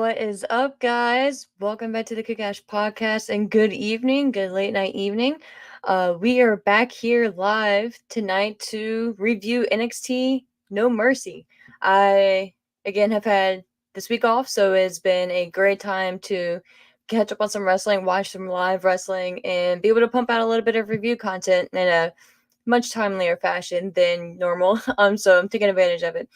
What is up, guys? Welcome back to the Kickash Podcast, and good evening, good late night evening. We are back here live tonight to review NXT No Mercy. I again have had this week off, so it's been a great time to catch up on some wrestling, watch some live wrestling, and be able to pump out a little bit of review content in a much timelier fashion than normal. So I'm taking advantage of it.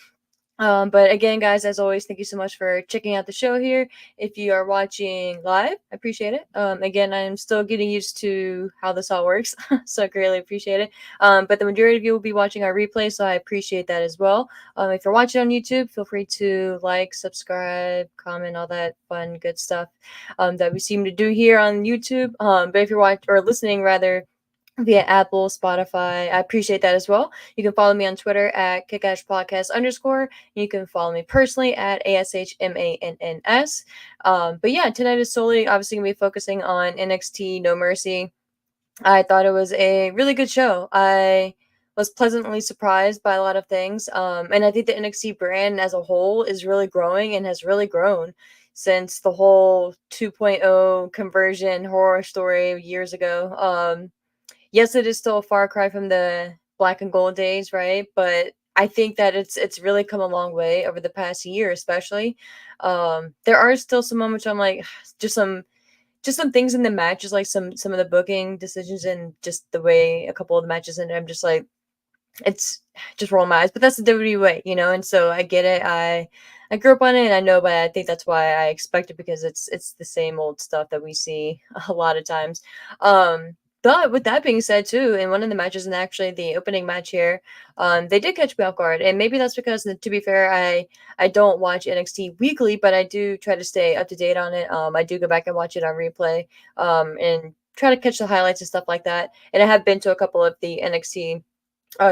But again, guys, as always, thank you so much for checking out the show here. If you are watching live, I appreciate it. Again, I'm still getting used to how this all works, so I greatly appreciate it. But the majority of you will be watching our replay, so I appreciate that as well. If you're watching on YouTube, feel free to like, subscribe, comment, all that fun, good stuff that we seem to do here on YouTube. But if you're watching or listening, rather, via Apple, Spotify. I appreciate that as well. You can follow me on Twitter at kickashpodcast_. You can follow me personally at ASHMANNS. But yeah, tonight is solely obviously going to be focusing on NXT No Mercy. I thought it was a really good show. I was pleasantly surprised by a lot of things. And I think the NXT brand as a whole is really growing and has really grown since the whole 2.0 conversion horror story years ago. Yes, it is still a far cry from the black and gold days, right? But I think that it's really come a long way over the past year, especially. There are still some moments I'm like, just some things in the matches, like some of the booking decisions and just the way a couple of the matches ended. I'm just like, it's just rolling my eyes. But that's the WWE way, And so I get it. I grew up on it, and I know, but I think that's why I expect it because it's the same old stuff that we see a lot of times. But with that being said, too, in one of the matches, and actually the opening match here, they did catch me off guard, and maybe that's because, to be fair, I don't watch NXT weekly, but I do try to stay up to date on it. I do go back and watch it on replay, and try to catch the highlights and stuff like that. And I have been to a couple of the NXT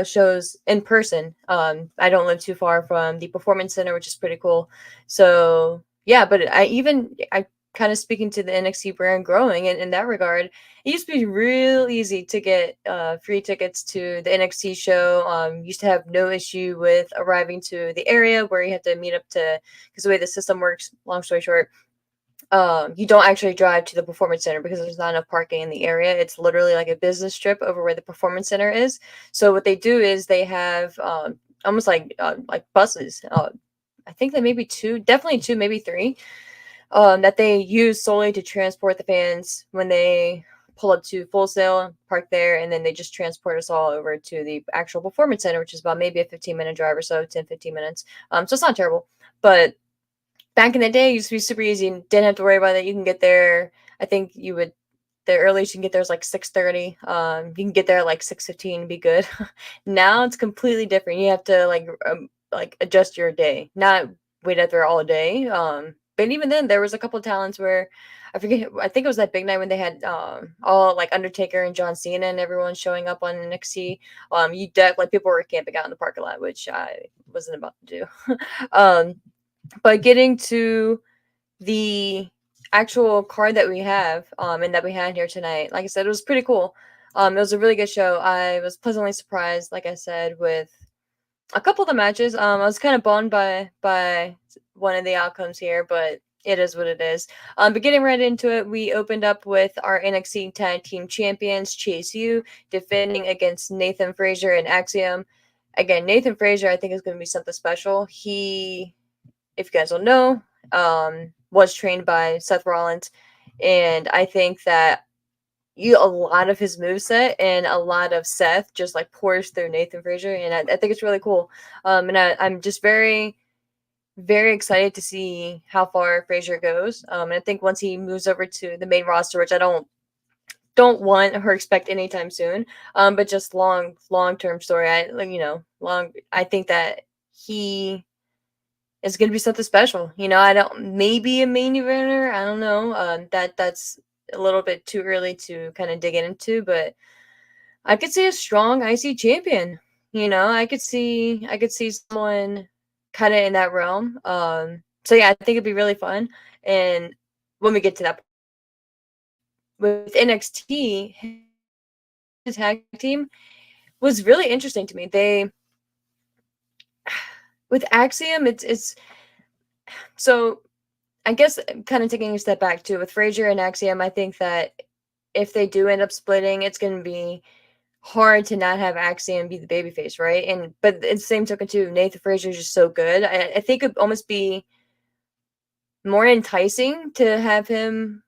shows in person. I don't live too far from the Performance Center, which is pretty cool. So yeah, but I kind of speaking to the NXT brand growing in that regard. It used to be real easy to get free tickets to the NXT show. Used to have no issue with arriving to the area where you have to meet up to, because the way the system works, long story short, you don't actually drive to the performance center because there's not enough parking in the area. It's literally like a business trip over where the performance center is. So what they do is they have almost like buses. I think that maybe two, definitely two, maybe three, that they use solely to transport the fans when they pull up to Full Sail, park there, and then they just transport us all over to the actual performance center, which is about maybe a 15-minute drive or so, 10, 15 minutes. So it's not terrible, but back in the day, it used to be super easy and didn't have to worry about it. You can get there. I think the earliest you can get there is like 6:30. You can get there at like 6:15 and be good. Now it's completely different. You have to like adjust your day, not wait out there all day. But even then, there was a couple of talents where I forget. I think it was that big night when they had all like Undertaker and John Cena and everyone showing up on NXT. Like people were camping out in the parking lot, which I wasn't about to do. But getting to the actual card that we have, and that we had here tonight, like I said, it was pretty cool. It was a really good show. I was pleasantly surprised, like I said, with a couple of the matches. I was kind of bummed by one of the outcomes here, but it is what it is. But getting right into it, we opened up with our NXT Tag Team Champions, Chase U, defending against Nathan Frazier and Axiom. Again, Nathan Frazier, I think, is going to be something special. He, if you guys don't know, was trained by Seth Rollins, and I think that a lot of his moveset and a lot of Seth just like pours through Nathan Frazier, and I think it's really cool. And I'm just very, very excited to see how far Frazier goes. And I think once he moves over to the main roster, which I don't want or expect anytime soon, but just long term story. I think that he is going to be something special. I don't, maybe a main eventer. I don't know. That's a little bit too early to kind of dig into, but I could see a strong IC champion. I could see someone kind of in that realm. So yeah, I think it'd be really fun. And when we get to that, with NXT, his tag team was really interesting to me. They, with Axiom, it's so I guess kind of taking a step back too with Frazier and Axiom, I think that if they do end up splitting, it's going to be hard to not have Axiom be the babyface, right? And but in the same token too, Nathan Frazier is just so good. I think it'd almost be more enticing to have him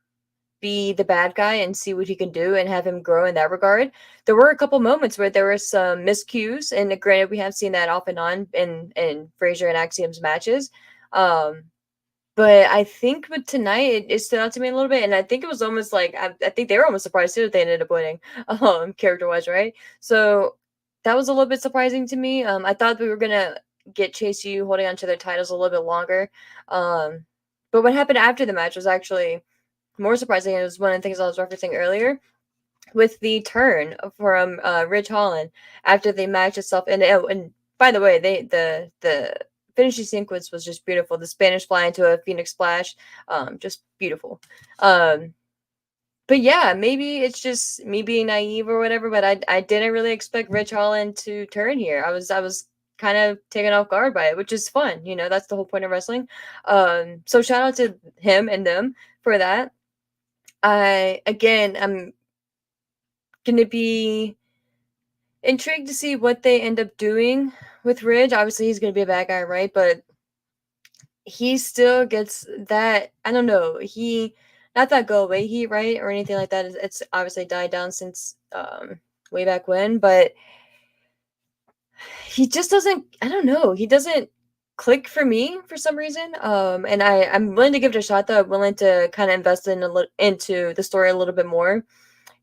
be the bad guy and see what he can do and have him grow in that regard. There were a couple moments where there were some miscues, and granted, we have seen that off and on in Frazier and Axiom's matches. But I think with tonight, it stood out to me a little bit, and I think it was almost like I think they were almost surprised too that they ended up winning, character wise, right? So that was a little bit surprising to me. I thought we were gonna get Chase U holding on to their titles a little bit longer, but what happened after the match was actually more surprising. It was one of the things I was referencing earlier with the turn from Ridge Holland after the match itself. And by the way, the finishing sequence was just beautiful. The Spanish fly into a Phoenix splash, just beautiful. But yeah, maybe it's just me being naive or whatever. But I didn't really expect Ridge Holland to turn here. I was kind of taken off guard by it, which is fun. You know, that's the whole point of wrestling. So shout out to him and them for that. I'm gonna be intrigued to see what they end up doing with Ridge. Obviously, he's gonna be a bad guy, right? But he still gets that. I don't know. He not that go away heat, right, or anything like that. It's obviously died down since way back when, but he just doesn't. I don't know. He doesn't click for me for some reason. And I'm willing to give it a shot though. I'm willing to kind of invest into the story a little bit more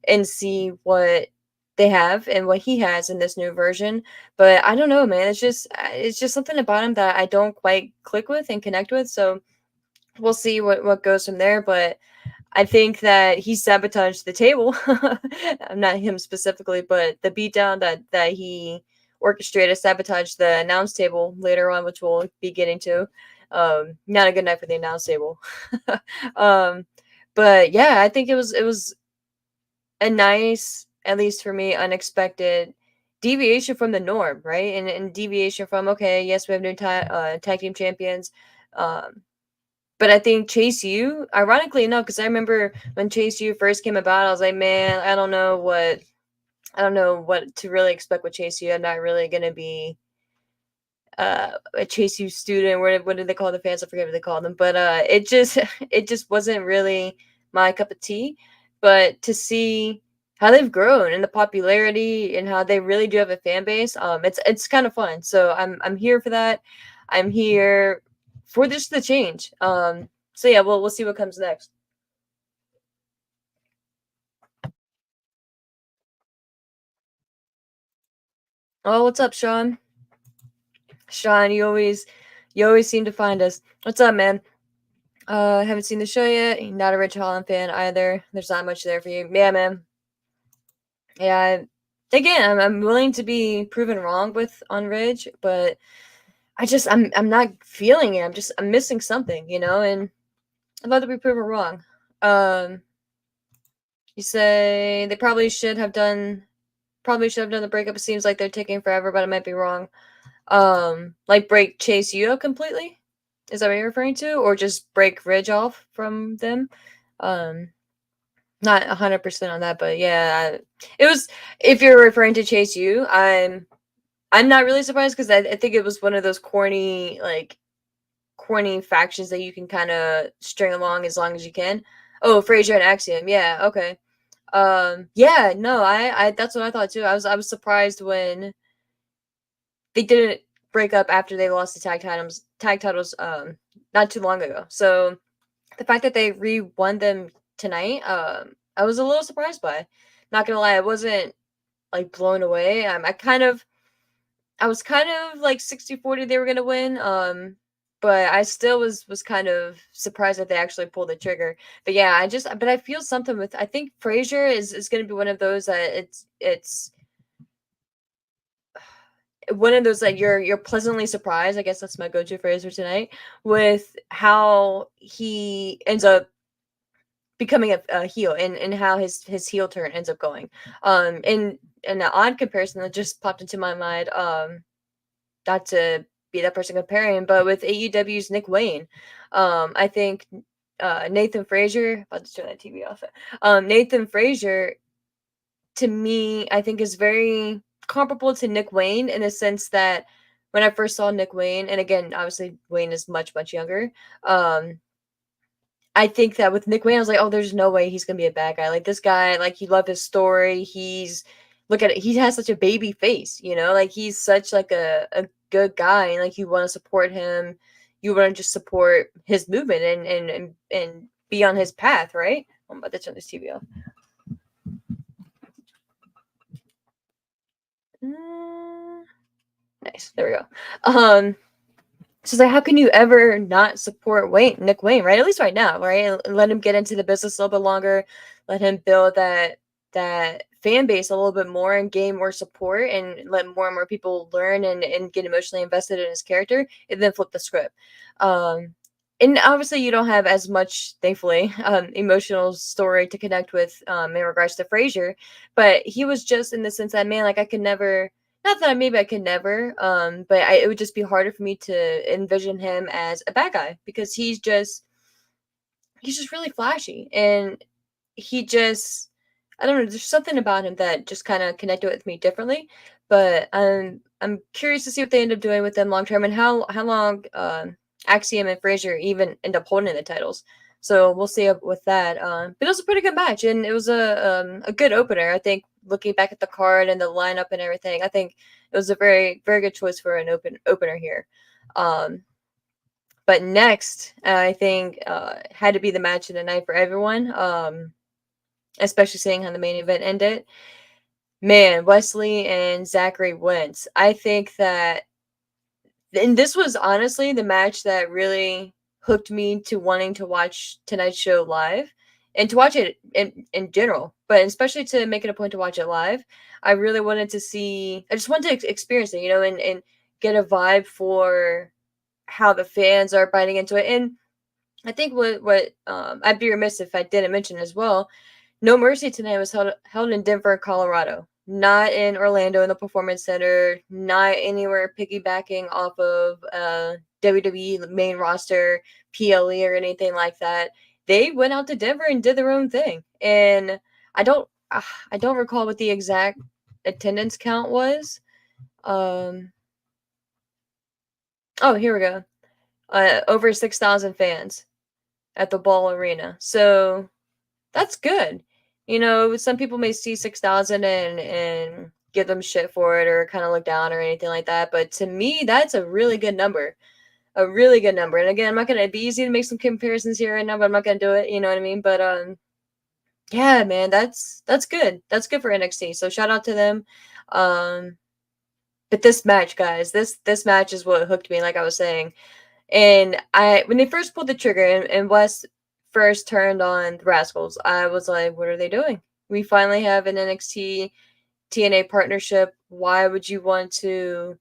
and see what they have and what he has in this new version. But I don't know, man. It's just something about him that I don't quite click with and connect with. So we'll see what goes from there. But I think that he sabotaged the table. Not him specifically, but the beatdown that he orchestrated sabotaged the announce table later on, which we'll be getting to. Not a good night for the announce table. um, but yeah, I think it was a nice, at least for me, unexpected deviation from the norm, right? And deviation from, okay, yes, we have new tag team champions. But I think Chase U, ironically enough, because I remember when Chase U first came about, I was like, man, I don't know what to really expect with Chase U. I'm not really gonna be a Chase U student. What did they call the fans? I forget what they called them. But it just wasn't really my cup of tea. But to see how they've grown and the popularity and how they really do have a fan base, it's kind of fun. So I'm here for that. I'm here for this the change. So yeah, we'll see what comes next. Oh, what's up, Sean? Sean, you always seem to find us. What's up, man? Haven't seen the show yet. Not a Rich Holland fan either. There's not much there for you. Yeah, man. Yeah. Again, I'm willing to be proven wrong with on Ridge, but I'm not feeling it. I'm missing something, and I'd love to be proven wrong. Um, you say they probably should have done the breakup. It seems like they're taking forever, but I might be wrong. Like break Chase U up completely. Is that what you're referring to, or just break Ridge off from them? Um, Not 100% on that, but yeah, it was. If you're referring to Chase U, I'm not really surprised because I think it was one of those corny factions that you can kind of string along as you can. Oh, Frazier and Axiom, yeah, okay. Yeah, no, I that's what I thought too. I was surprised when they didn't break up after they lost the tag titles not too long ago. So the fact that they re-won them tonight, I was a little surprised by. Not gonna lie, I wasn't like blown away. I was kind of like 60-40 they were gonna win. But I still was kind of surprised that they actually pulled the trigger. But yeah, but I feel something with. I think Frazier is gonna be one of those that it's one of those that you're pleasantly surprised. I guess that's my go-to phrase for tonight with how he ends up becoming a heel and how his heel turn ends up going. In an odd comparison that just popped into my mind. Not to be that person comparing, but with AEW's Nick Wayne, I think Nathan Frazier. I'll just turn that TV off. Nathan Frazier, to me, I think is very comparable to Nick Wayne in the sense that when I first saw Nick Wayne, and again, obviously Wayne is much younger. I think that with Nick Wayne, I was like, oh, there's no way he's gonna be a bad guy. Like this guy, like you love his story. Look at it, he has such a baby face, like he's such like a good guy, and like you want to support him, you want to just support his movement and be on his path, right? I'm about to turn this TV off. Nice, there we go. So it's like, how can you ever not support Nick Wayne, right? At least right now, right? And let him get into the business a little bit longer. Let him build that fan base a little bit more and gain more support, and let more and more people learn and get emotionally invested in his character, and then flip the script. And obviously you don't have as much, thankfully, emotional story to connect with in regards to Frazier, but he was just in the sense that, man, like I could never. Not that maybe I could never, but it would just be harder for me to envision him as a bad guy because he's just really flashy, and I don't know, there's something about him that just kind of connected with me differently. But I'm curious to see what they end up doing with them long term, and how long Axiom and Frazier even end up holding the titles. So we'll see with that. But it was a pretty good match, and it was a good opener. I think looking back at the card and the lineup and everything, I think it was a very good choice for an opener here. But next, I think had to be the match of the night for everyone, especially seeing how the main event ended. Man, Wesley and Zachary Wentz. I think that, and this was honestly the match that really hooked me to wanting to watch tonight's show live and to watch it in general, but especially to make it a point to watch it live. I really wanted to see, I just wanted to experience it, and get a vibe for how the fans are biting into it. And I think what I'd be remiss if I didn't mention as well, No Mercy tonight was held in Denver, Colorado, not in Orlando in the Performance Center, not anywhere piggybacking off of WWE main roster, PLE, or anything like that. They went out to Denver and did their own thing. And I don't recall what the exact attendance count was. Oh, here we go. Over 6,000 fans at the Ball Arena. So that's good. Some people may see 6,000 and give them shit for it or kind of look down or anything like that. But to me, that's a really good number. A really good number. And again, I'm not going to be easy to make some comparisons here right now, but I'm not going to do it. You know what I mean? But yeah, man, that's good. That's good for NXT. So shout out to them. But this match, guys, this match is what hooked me, like I was saying. And when they first pulled the trigger and Wes first turned on the Rascals, I was like, what are they doing? We finally have an NXT TNA partnership. Why would you want to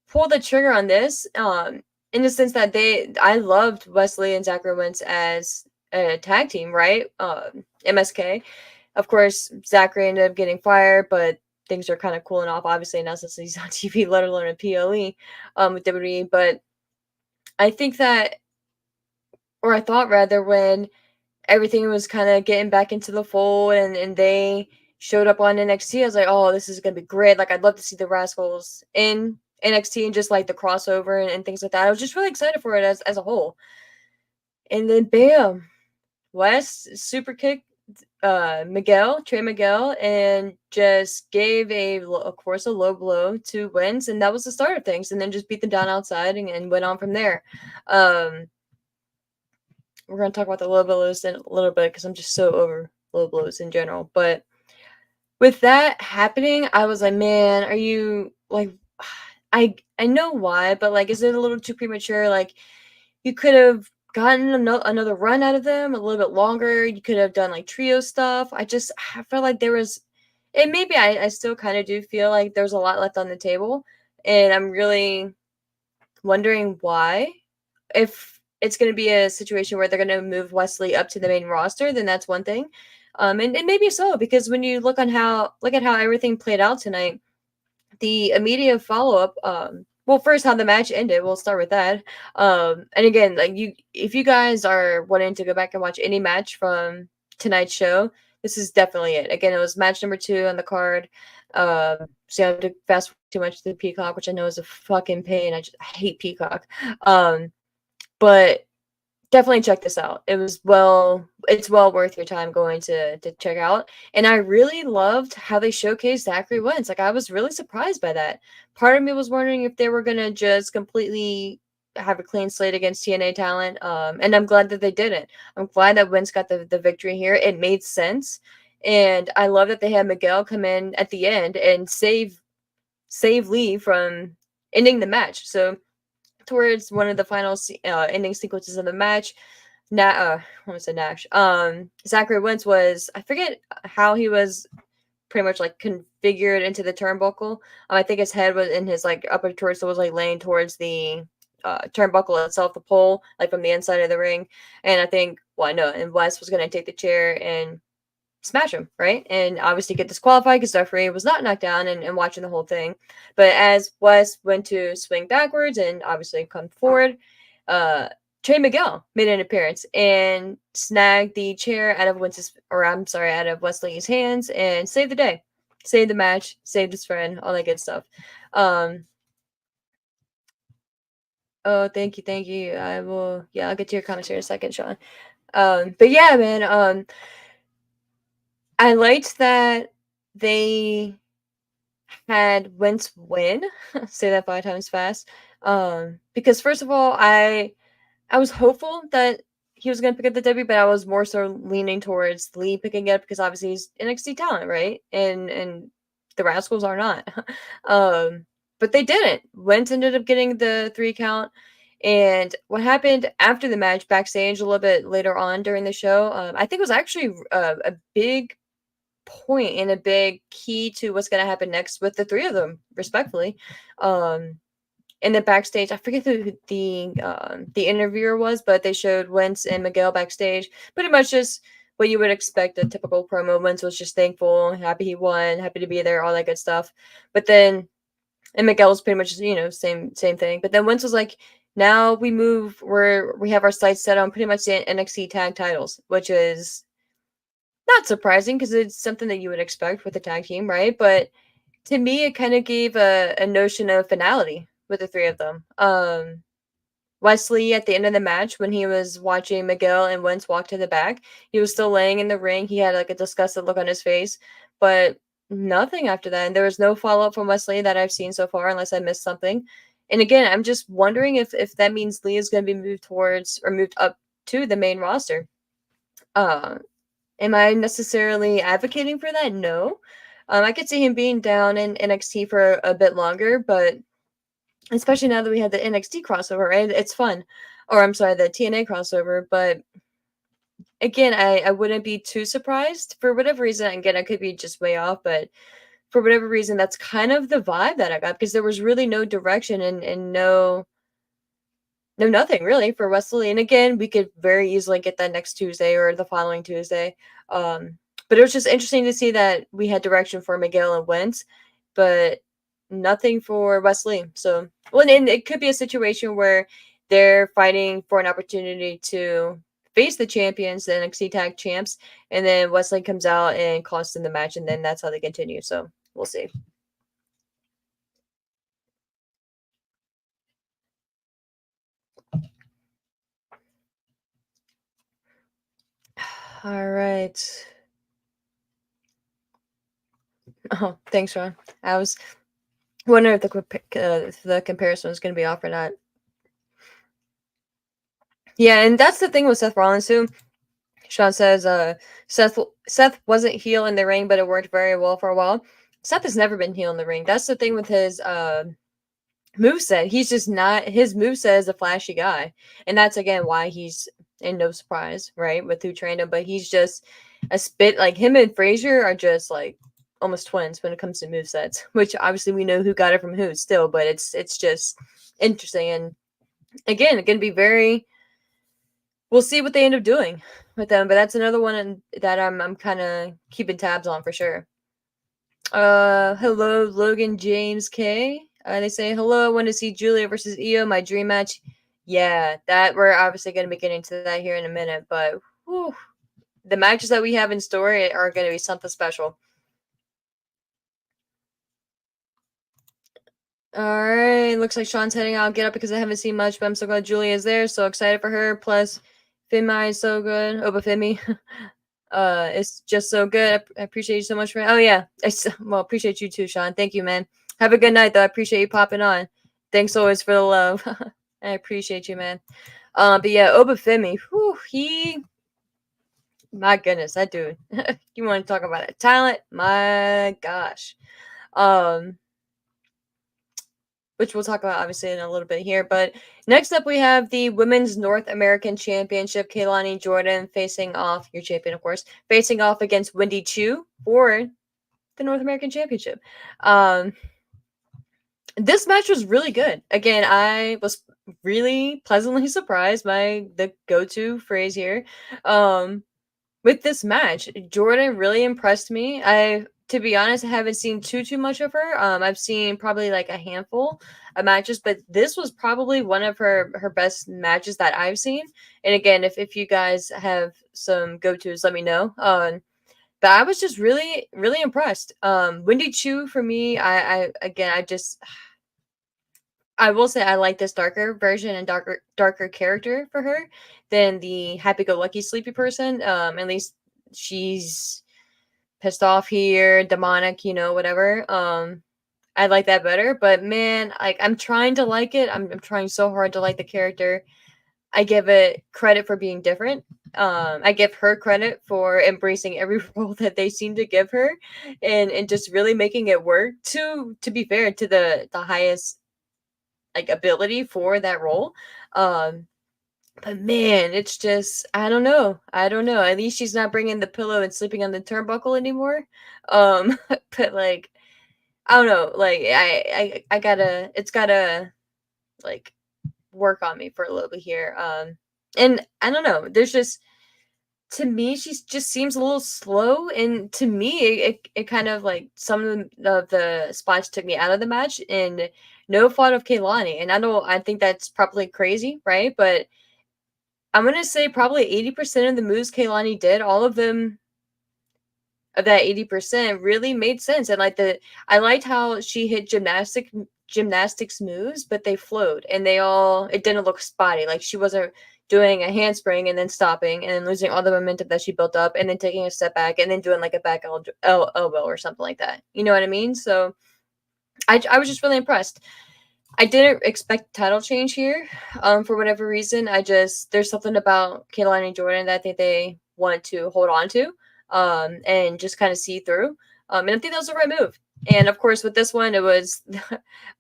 pull the trigger on this? In the sense that I loved Wesley and Zachary Wentz as a tag team, right? MSK. Of course, Zachary ended up getting fired, but things are kind of cooling off, obviously, now since he's on TV, let alone a PLE with WWE. But I think that, or I thought rather, when everything was kind of getting back into the fold and they showed up on NXT, I was like, oh, this is going to be great. Like, I'd love to see the Rascals in NXT and just like the crossover and things like that. I was just really excited for it as a whole. And then bam, West super kick Trey Miguel, and just gave of course a low blow to Wentz, and that was the start of things, and then just beat them down outside and went on from there. We're going to talk about the low blows in a little bit because I'm just so over low blows in general. But with that happening, I was like, man, are you like, I know why, but like, is it a little too premature? Like, you could have gotten another run out of them a little bit longer. You could have done like trio stuff. I felt like there was, and maybe I still kind of do feel like there's a lot left on the table, and I'm really wondering why. If it's going to be a situation where they're going to move Wesley up to the main roster, then that's one thing. And maybe so, because when you look at how everything played out tonight, the immediate follow-up well, first how the match ended. We'll start with that. And again, like if you guys are wanting to go back and watch any match from tonight's show, this is definitely it. Again, it was match number 2 on the card. So you have to fast forward too much to the Peacock, which I know is a fucking pain. I hate Peacock. But definitely check this out. It's well worth your time going to check out. And I really loved how they showcased Zachary Wentz. Like I was really surprised by that. Part of me was wondering if they were gonna just completely have a clean slate against TNA talent. And I'm glad that they didn't. I'm glad that Wentz got the victory here. It made sense. And I love that they had Miguel come in at the end and save Lee from ending the match. So towards one of the final ending sequences of the match, what was it, Nash? Zachary Wentz was, I forget how he was pretty much like configured into the turnbuckle. I think his head was in his like upper torso was like laying towards the turnbuckle itself, the pole, like from the inside of the ring. And I think, well, I know, and Wes was going to take the chair and smash him, right? And obviously get disqualified because referee was not knocked down and watching the whole thing. But as Wes went to swing backwards and obviously come forward, Trey Miguel made an appearance and snagged the chair out of out of Wesley's hands and saved the day, saved the match, saved his friend, all that good stuff. Oh, thank you. I'll get to your comments here in a second, Sean. But yeah, man, I liked that they had Wentz win. Say that 5 times fast. Because first of all, I was hopeful that he was going to pick up the W, but I was more so leaning towards Lee picking it up because obviously he's NXT talent, right? And the Rascals are not. But they didn't. Wentz ended up getting the 3 count. And what happened after the match backstage a little bit later on during the show, I think was actually a big point and a big key to what's going to happen next with the 3 of them, respectfully. In the backstage, I forget who the interviewer was, but they showed Wentz and Miguel backstage. Pretty much just what you would expect, a typical promo. Wentz was just thankful, happy he won, happy to be there, all that good stuff. But then, and Miguel was pretty much, same thing. But then Wentz was like, now we move where we have our sights set on pretty much the NXT tag titles, which is not surprising because it's something that you would expect with a tag team, right? But to me, it kind of gave a notion of finality with the 3 of them. Wesley, at the end of the match, when he was watching Miguel and Wentz walk to the back, he was still laying in the ring. He had like a disgusted look on his face, but nothing after that. And there was no follow up from Wesley that I've seen so far, unless I missed something. And again, I'm just wondering if that means Lee is going to be moved up to the main roster. Am I necessarily advocating for that? No. I could see him being down in NXT for a bit longer, but especially now that we had the NXT crossover, right? It's fun. Or I'm sorry, the TNA crossover. But again, I wouldn't be too surprised for whatever reason. Again, I could be just way off, but for whatever reason, that's kind of the vibe that I got because there was really no direction and no nothing really for Wesley. And again, we could very easily get that next Tuesday or the following Tuesday. But it was just interesting to see that we had direction for Miguel and Wentz, but nothing for Wesley. So, well, and it could be a situation where they're fighting for an opportunity to face the champions, the NXT Tag Champs, and then Wesley comes out and costs them the match, and then that's how they continue. So, we'll see. All right. Oh, thanks, Ron. I was wondering if the comparison was going to be off or not. Yeah, and that's the thing with Seth Rollins too. Sean says, Seth wasn't heel in the ring, but it worked very well for a while. Seth has never been heel in the ring. That's the thing with his moveset. He's just not, his moveset is a flashy guy. And that's again why he's in no surprise, right? With who trained him. But he's just a spit, like him and Frazier are just like almost twins when it comes to movesets, which obviously we know who got it from who still, but it's just interesting. And again, it's gonna be very, we'll see what they end up doing with them, but that's another one that I'm kind of keeping tabs on for sure. Hello, Logan James K. They say, hello, want to see Giulia versus Io, my dream match. Yeah, that we're obviously going to be getting to that here in a minute, but whew, the matches that we have in store are going to be something special. All right, looks like Sean's heading out. Get up because I haven't seen much, but I'm so glad Giulia is there. So excited for her. Plus, Femi is so good. Oba Femi. It's just so good. I appreciate you so much for. Oh yeah, well, appreciate you too, Sean. Thank you, man. Have a good night, though. I appreciate you popping on. Thanks always for the love. I appreciate you, man. But yeah, Oba Femi, my goodness, that dude. You want to talk about a talent? My gosh. Um, which we'll talk about obviously in a little bit here. But next up, we have the Women's North American Championship. Kaylani Jordan facing off, your champion, of course, facing off against Wendy Chu for the North American Championship. This match was really good. Again, I was really pleasantly surprised by the go-to phrase here. With this match, Jordan really impressed me. To be honest, I haven't seen too much of her. I've seen probably like a handful of matches, but this was probably one of her best matches that I've seen. And again, if you guys have some go-tos, let me know. But I was just really impressed. Wendy Chu for me, I will say I like this darker version and darker character for her than the happy-go-lucky sleepy person. At least she's pissed off here, demonic, whatever. I like that better. But man, like I'm trying to like it. I'm trying so hard to like the character. I give it credit for being different. I give her credit for embracing every role that they seem to give her, and just really making it work. To be fair, to the highest like ability for that role. But man, it's just I don't know. I don't know. At least she's not bringing the pillow and sleeping on the turnbuckle anymore. But like I don't know. Like I gotta. It's gotta like work on me for a little bit here. And I don't know. There's just to me, she just seems a little slow, and to me, it kind of like some of the spots took me out of the match, and no fault of Kaylani. And I think that's probably crazy, right? But I'm gonna say probably 80% of the moves Kaylani did, all of them of that 80% really made sense. And I liked how she hit gymnastics moves, but they flowed and it didn't look spotty. Like she wasn't doing a handspring and then stopping and then losing all the momentum that she built up and then taking a step back and then doing like a back elbow or something like that. You know what I mean? So I was just really impressed. I didn't expect title change here, for whatever reason. There's something about Kaylani and Jordan that I think they want to hold on to, and just kind of see through. And I think that was the right move. And of course, with this one,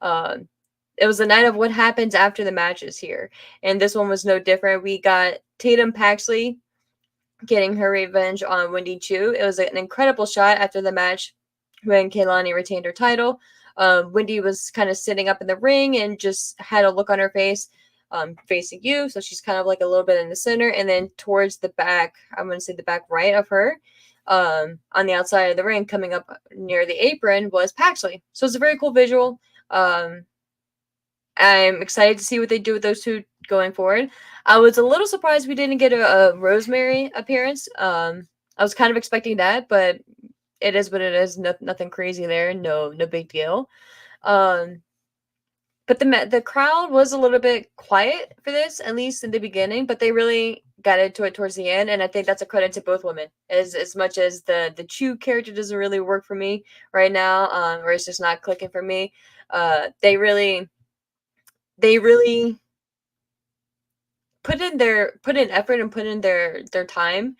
um, it was the night of what happens after the matches here, and this one was no different. We got Tatum Paxley getting her revenge on Wendy Chu. It was an incredible shot after the match when Kaylani retained her title. Wendy was kind of sitting up in the ring and just had a look on her face, facing you. So she's kind of like a little bit in the center. And then towards the back, I'm going to say the back right of her, on the outside of the ring, coming up near the apron, was Paxley. So it's a very cool visual. I'm excited to see what they do with those two going forward. I was a little surprised we didn't get a Rosemary appearance. I was kind of expecting that, but it is what it is. Nothing crazy there. No big deal. Um, but the crowd was a little bit quiet for this, at least in the beginning. But they really got into it towards the end, and I think that's a credit to both women. As much as the Chew character doesn't really work for me right now, or it's just not clicking for me. They really put in effort and put in their time,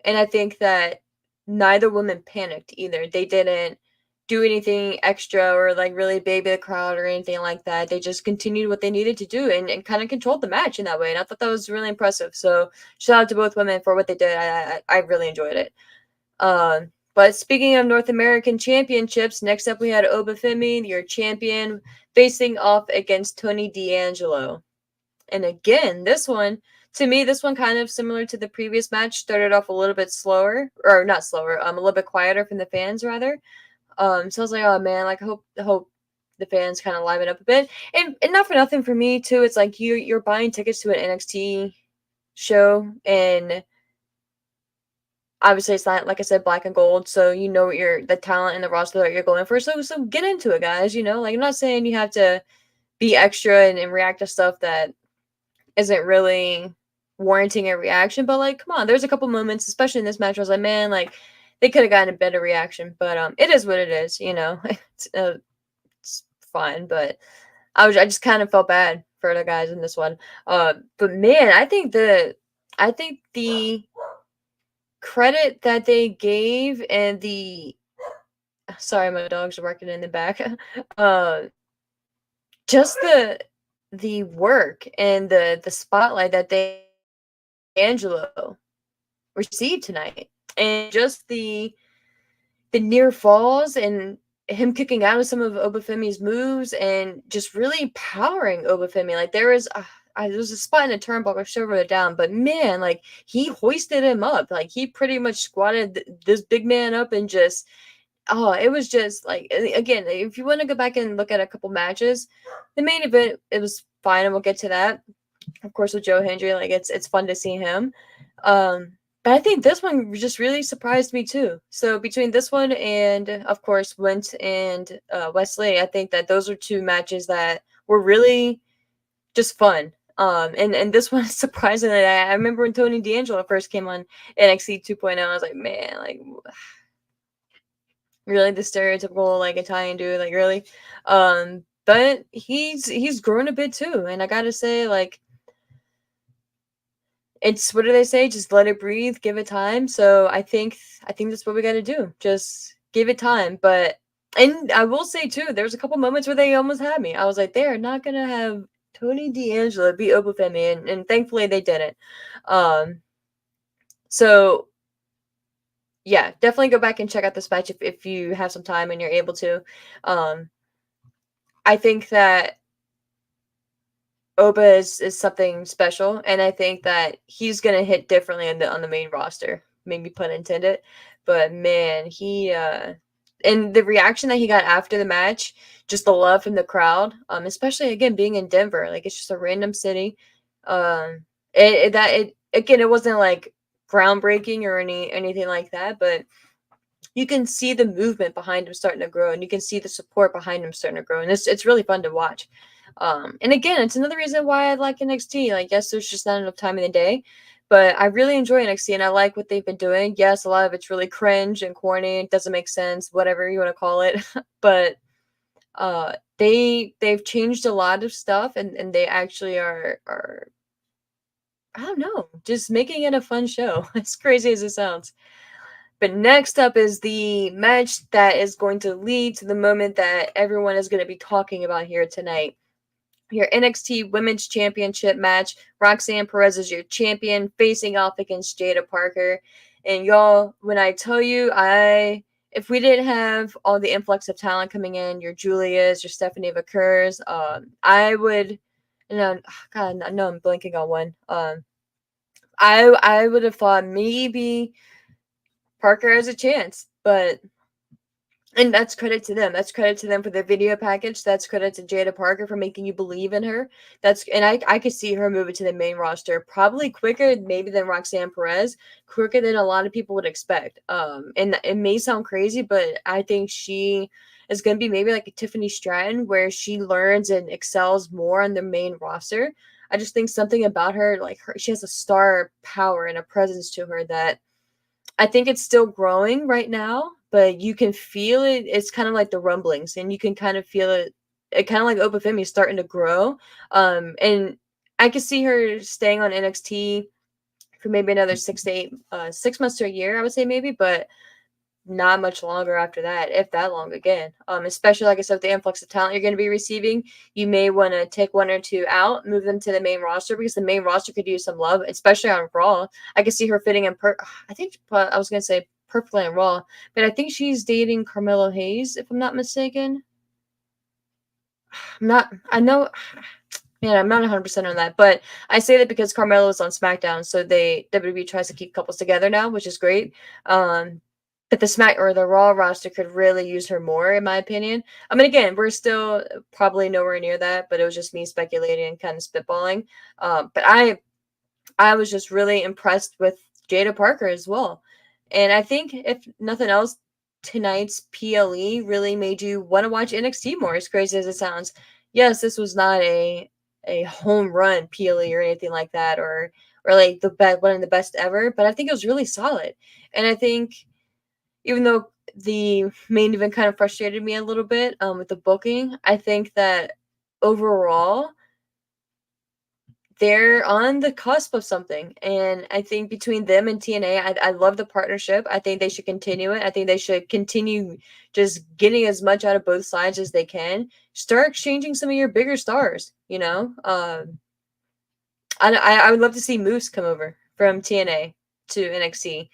and I think that neither woman panicked either. They didn't do anything extra or like really baby the crowd or anything like that. They just continued what they needed to do and kind of controlled the match in that way. And I thought that was really impressive. So shout out to both women for what they did. I really enjoyed it. But speaking of North American championships, next up we had Oba Femi, your champion, facing off against Tony D'Angelo. And again, to me, this one kind of similar to the previous match, started off a little bit slower, or not slower, a little bit quieter from the fans rather. So I was like, oh man, like I hope the fans kind of liven up a bit. And not for nothing for me too. It's like you're buying tickets to an NXT show, and obviously it's not, like I said, black and gold, so you know what the talent and the roster that you're going for. So get into it, guys. Like, I'm not saying you have to be extra and react to stuff that isn't really warranting a reaction, but like, come on, there's a couple moments, especially in this match, I was like, man, like, they could have gotten a better reaction, but it is what it is. It's fine. But I just kind of felt bad for the guys in this one. But man, I think the credit that they gave, and sorry, my dogs are barking in the back. Just the work and the spotlight that Angelo received tonight, and just the near falls and him kicking out of some of Oba Femi's moves, and just really powering Oba Femi. Like, there was a spot in the turnbuckle, I should have wrote it down, but man, like, he hoisted him up. Like, he pretty much squatted this big man up, and just, it was just like, again, if you want to go back and look at a couple matches, the main event, it was fine, and we'll get to that. Of course, with Joe Hendry, like, it's fun to see him. But I think this one just really surprised me too. So between this one and, of course, Wentz and Wesley, I think that those are two matches that were really just fun. And this one, surprisingly, I remember when Tony D'Angelo first came on NXT 2.0, I was like, man, like, really, the stereotypical, like, Italian dude, like, really. But he's grown a bit too, and I gotta say, like, it's, what do they say? Just let it breathe, give it time. So I think that's what we got to do. Just give it time. And I will say too, there's a couple moments where they almost had me. I was like, they're not gonna have Tony D'Angelo beat Oba Femi, and thankfully they didn't. So yeah, definitely go back and check out this match if you have some time and you're able to. I think that Oba is something special, and I think that he's gonna hit differently on the main roster, maybe pun intended. But man, he and the reaction that he got after the match, just the love from the crowd, especially again being in Denver, like, it's just a random city. It wasn't like groundbreaking or anything like that, but you can see the movement behind him starting to grow, and you can see the support behind him starting to grow, and it's really fun to watch. And again, it's another reason why I like NXT. Like, yes, there's just not enough time in the day, but I really enjoy NXT, and I like what they've been doing. Yes, a lot of it's really cringe and corny. It doesn't make sense, whatever you want to call it. But they've changed a lot of stuff, and they actually are I don't know, just making it a fun show. As crazy as it sounds. But next up is the match that is going to lead to the moment that everyone is going to be talking about here tonight. Your NXT Women's Championship match. Roxanne Perez is your champion, facing off against Jada Parker. And y'all, when I tell you, if we didn't have all the influx of talent coming in, your Giulias, your Stephanie Vickers, I would, God, I know I'm blanking on one. I would have thought maybe Parker has a chance, and that's credit to them. That's credit to them for the video package. That's credit to Jada Parker for making you believe in her. And I could see her moving to the main roster probably quicker maybe than Roxanne Perez, quicker than a lot of people would expect. And it may sound crazy, but I think she is going to be maybe like a Tiffany Stratton, where she learns and excels more on the main roster. I just think something about her, like, she has a star power and a presence to her that I think it's still growing right now, but you can feel it. It's kind of like the rumblings, and you can kind of feel it. It kind of like Oba Femi is starting to grow. And I could see her staying on NXT for maybe another 6 months to a year, I would say maybe, but not much longer after that, if that long again. Especially, like I said, with the influx of talent you're going to be receiving, you may want to take one or two out, move them to the main roster, because the main roster could use some love, especially on Raw. I could see her fitting in. I was going to say perfectly on Raw, but I think she's dating Carmelo Hayes, if I'm not mistaken. I'm not 100% on that, but I say that because Carmelo is on SmackDown, so WWE tries to keep couples together now, which is great. that the Smack or the Raw roster could really use her more, in my opinion. I mean, again, we're still probably nowhere near that, but it was just me speculating and kind of spitballing. But I was just really impressed with Jada Parker as well. And I think if nothing else, tonight's PLE really made you want to watch NXT more, as crazy as it sounds. Yes, this was not a home run PLE or anything like that, or like the best one of the best ever, but I think it was really solid. And I think even though the main event kind of frustrated me a little bit with the booking, I think that overall they're on the cusp of something. And I think between them and TNA, I love the partnership. I think they should continue it. I think they should continue just getting as much out of both sides as they can. Start exchanging some of your bigger stars, you know? I would love to see Moose come over from TNA to NXT.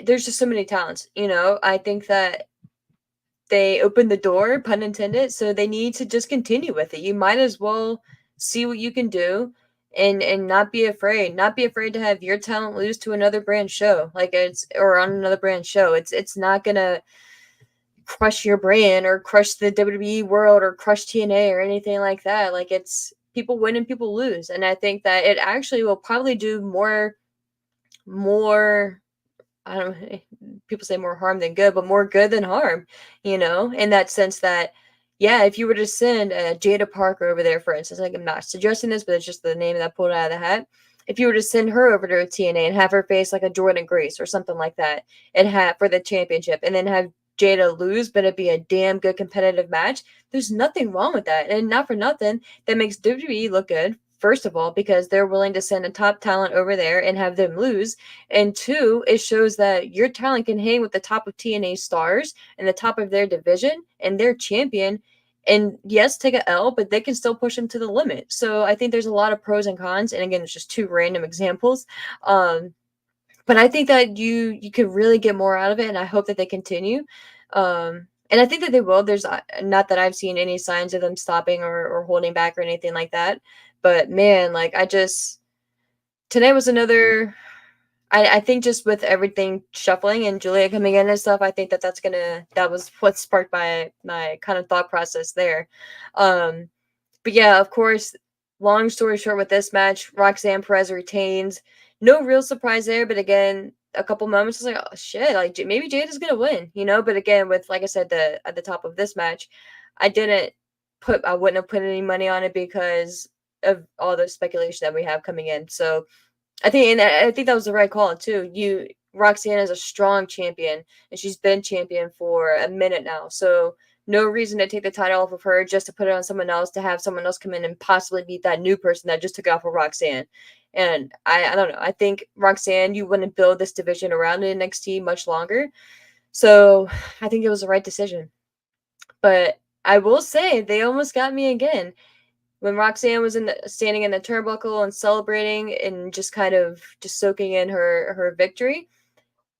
There's just so many talents, you know? I think that they opened the door, pun intended, so they need to just continue with it. You might as well see what you can do and not be afraid. Not be afraid to have your talent lose to another brand show. Like it's or on another brand show. It's not gonna crush your brand or crush the WWE world or crush TNA or anything like that. Like it's people win and people lose. And I think that it actually will probably do more I don't know, people say more harm than good, but more good than harm, you know, in that sense that, yeah, if you were to send Jada Parker over there, for instance, like I'm not suggesting this, but it's just the name that I pulled out of the hat. If you were to send her over to TNA and have her face like a Jordan Grace or something like that, and have for the championship, and then have Jada lose, but it'd be a damn good competitive match. There's nothing wrong with that, and not for nothing, that makes WWE look good. First of all, because they're willing to send a top talent over there and have them lose, and two, it shows that your talent can hang with the top of TNA stars and the top of their division and their champion. And yes, take a L, but they can still push them to the limit. So I think there's a lot of pros and cons. And again, it's just two random examples. But I think that you could really get more out of it, and I hope that they continue. And I think that they will. There's not that I've seen any signs of them stopping or holding back or anything like that. But man, like I just today was another I think just with everything shuffling and Giulia coming in and stuff, I think that that was what sparked my kind of thought process there. Um, but yeah, of course, long story short with this match, Roxanne Perez retains. No real surprise there, but again, a couple moments I was like, oh shit, like maybe Jade is gonna win, you know. But again, with like I said, at the top of this match, I wouldn't have put any money on it because of all the speculation that we have coming in. So I think that was the right call too. Roxanne is a strong champion, and she's been champion for a minute now. So no reason to take the title off of her just to put it on someone else to have someone else come in and possibly beat that new person that just took it off of Roxanne. And I don't know. I think Roxanne, you want to build this division around NXT much longer. So I think it was the right decision. But I will say they almost got me again when Roxanne was standing in the turnbuckle and celebrating and just kind of just soaking in her victory.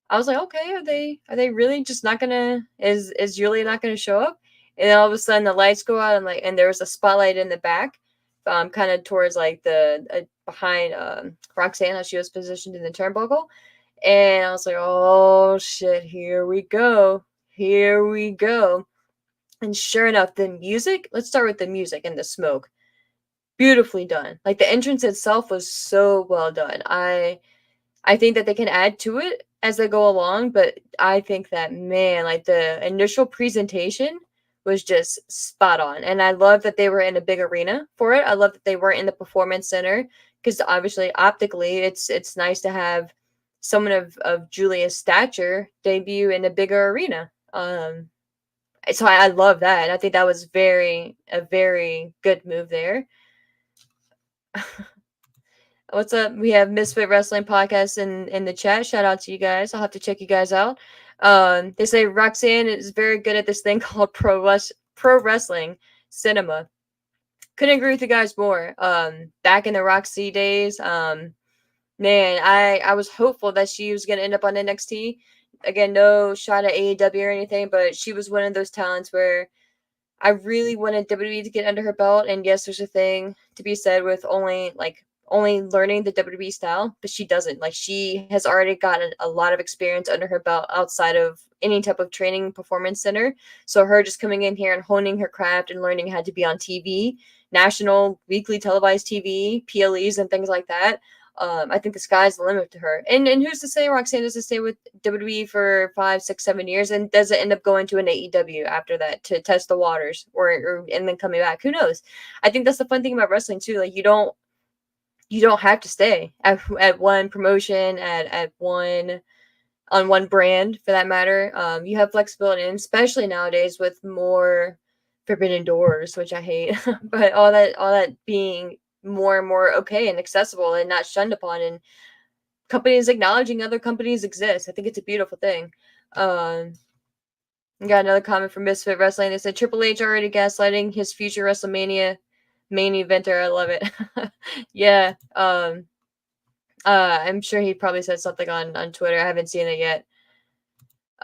I was like, okay, are they really just not gonna is Julia not gonna show up? And then all of a sudden the lights go out and there was a spotlight in the back, kind of towards like the behind Roxanne as she was positioned in the turnbuckle, and I was like, oh shit, here we go. And sure enough, the music. Let's start with the music and the smoke, beautifully done. Like the entrance itself was so well done. I think that they can add to it as they go along, but I think that man, like the initial presentation was just spot on. And I love that they were in a big arena for it. I love that they were in the performance center because obviously optically it's nice to have someone of Giulia's stature debut in a bigger arena. So I love that. And I think that was a very good move there. What's up? We have Misfit Wrestling Podcast in the chat. Shout out to you guys. I'll have to check you guys out. They say Roxanne is very good at this thing called pro wrestling cinema. Couldn't agree with you guys more. Back in the Roxy days, man, I was hopeful that she was gonna end up on NXT. Again, no shot at AEW or anything, but she was one of those talents where I really wanted WWE to get under her belt. And yes, there's a thing to be said with only learning the WWE style, but she doesn't. Like, she has already gotten a lot of experience under her belt outside of any type of training performance center. So her just coming in here and honing her craft and learning how to be on TV, national, weekly televised TV, PLEs, and things like that. I think the sky's the limit to her. And who's to say Roxanne doesn't stay with WWE for 5, 6, 7 years and doesn't end up going to an AEW after that to test the waters, or and then coming back? Who knows? I think that's the fun thing about wrestling too. Like, you don't have to stay at one promotion, at one, on one brand for that matter. You have flexibility, and especially nowadays with more forbidden doors, which I hate, but all that being more and more okay and accessible and not shunned upon, and companies acknowledging other companies exist. I think it's a beautiful thing. We got another comment from Misfit Wrestling. They said Triple H already gaslighting his future WrestleMania main eventer. I love it. Yeah. I'm sure he probably said something on Twitter. I haven't seen it yet.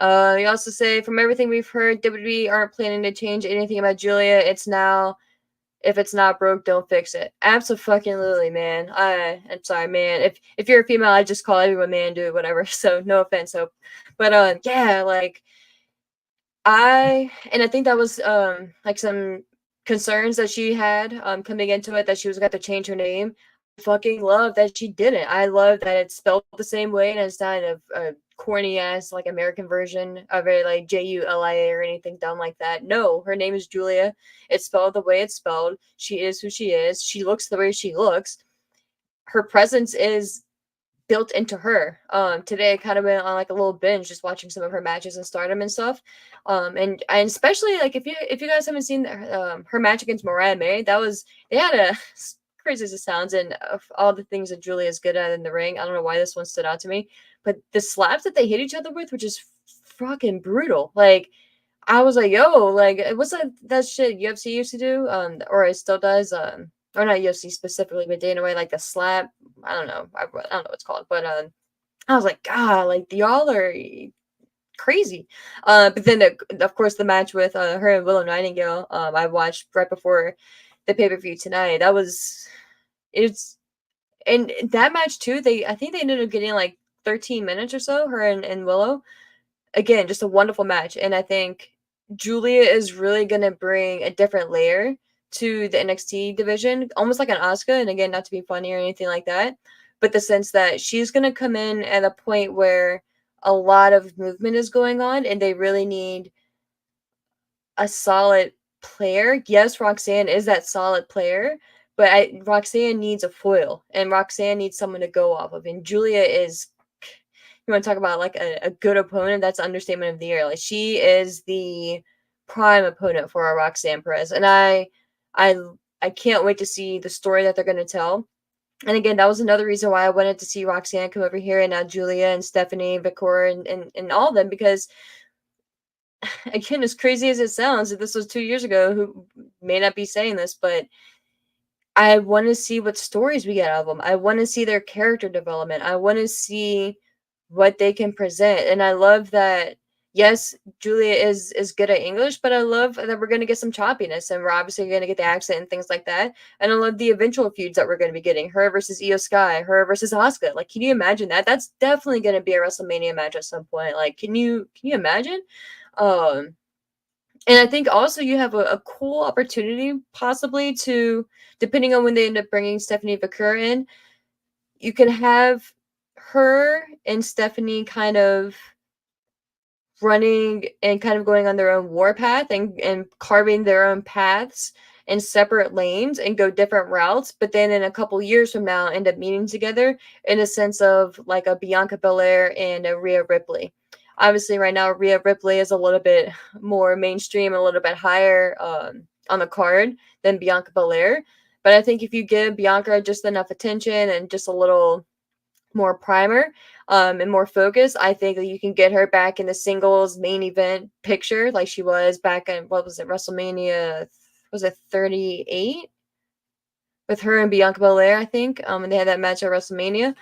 You also say, from everything we've heard, WWE aren't planning to change anything about Giulia. It's now, if it's not broke, don't fix it. Absolutely, man. I'm sorry, man. If you're a female, I just call everyone man, dude, whatever. So no offense, Hope. But yeah, like, I think that was like some concerns that she had coming into it, that she was going to change her name. I fucking love that she didn't. I love that it's spelled the same way and it's not a corny ass like American version of it, like Julia or anything dumb like that. No, her name is Giulia. It's spelled the way it's spelled. She is who she is. She looks the way she looks. Her presence is built into her. Today I kind of went on like a little binge just watching some of her matches in Stardom and stuff. And especially like if you guys haven't seen her match against Mariah May, they had a crazy as it sounds, and all the things that Julia is good at in the ring. I don't know why this one stood out to me, but the slaps that they hit each other with were just fucking brutal. Like, I was like, yo, like, what's that shit UFC used to do? Or it still does. Or not UFC specifically, but Dana White, like the slap. I don't know. I don't know what it's called, but I was like, God, like, y'all are crazy. But then of course the match with her and Willow Nightingale, I watched right before the pay-per-view tonight. It's and that match too. I think they ended up getting like 13 minutes or so. Her and Willow. Again, just a wonderful match, and I think Giulia is really gonna bring a different layer to the NXT division, almost like an Asuka. And again, not to be funny or anything like that, but the sense that she's gonna come in at a point where a lot of movement is going on, and they really need a solid player. Yes, Roxanne is that solid player, but Roxanne needs a foil, and Roxanne needs someone to go off of. And Giulia is, you want to talk about like a good opponent? That's understatement of the year. Like, she is the prime opponent for our Roxanne Perez, and I can't wait to see the story that they're going to tell. And again, that was another reason why I wanted to see Roxanne come over here, and now Giulia and Stephanie, Vicor, and all of them, because again, as crazy as it sounds, if this was 2 years ago, who may not be saying this, but I want to see what stories we get out of them. I want to see their character development. I want to see what they can present. And I love that, yes, Giulia is good at English, but I love that we're going to get some choppiness, and we're obviously going to get the accent and things like that. And I love the eventual feuds that we're going to be getting. Her versus Io Sky, her versus Asuka. Like, can you imagine that? That's definitely going to be a WrestleMania match at some point. Like, can you imagine? Um, and I think also you have a cool opportunity possibly to, depending on when they end up bringing Stephanie Vicur in, you can have her and Stephanie kind of running and kind of going on their own war path, and carving their own paths in separate lanes and go different routes, but then in a couple years from now end up meeting together in a sense of like a Bianca Belair and a Rhea Ripley. Obviously, right now Rhea Ripley is a little bit more mainstream, a little bit higher on the card than Bianca Belair. But I think if you give Bianca just enough attention and just a little more primer and more focus, I think that you can get her back in the singles main event picture like she was back in, what was it, WrestleMania, was it 38? With her and Bianca Belair, I think. And they had that match at WrestleMania.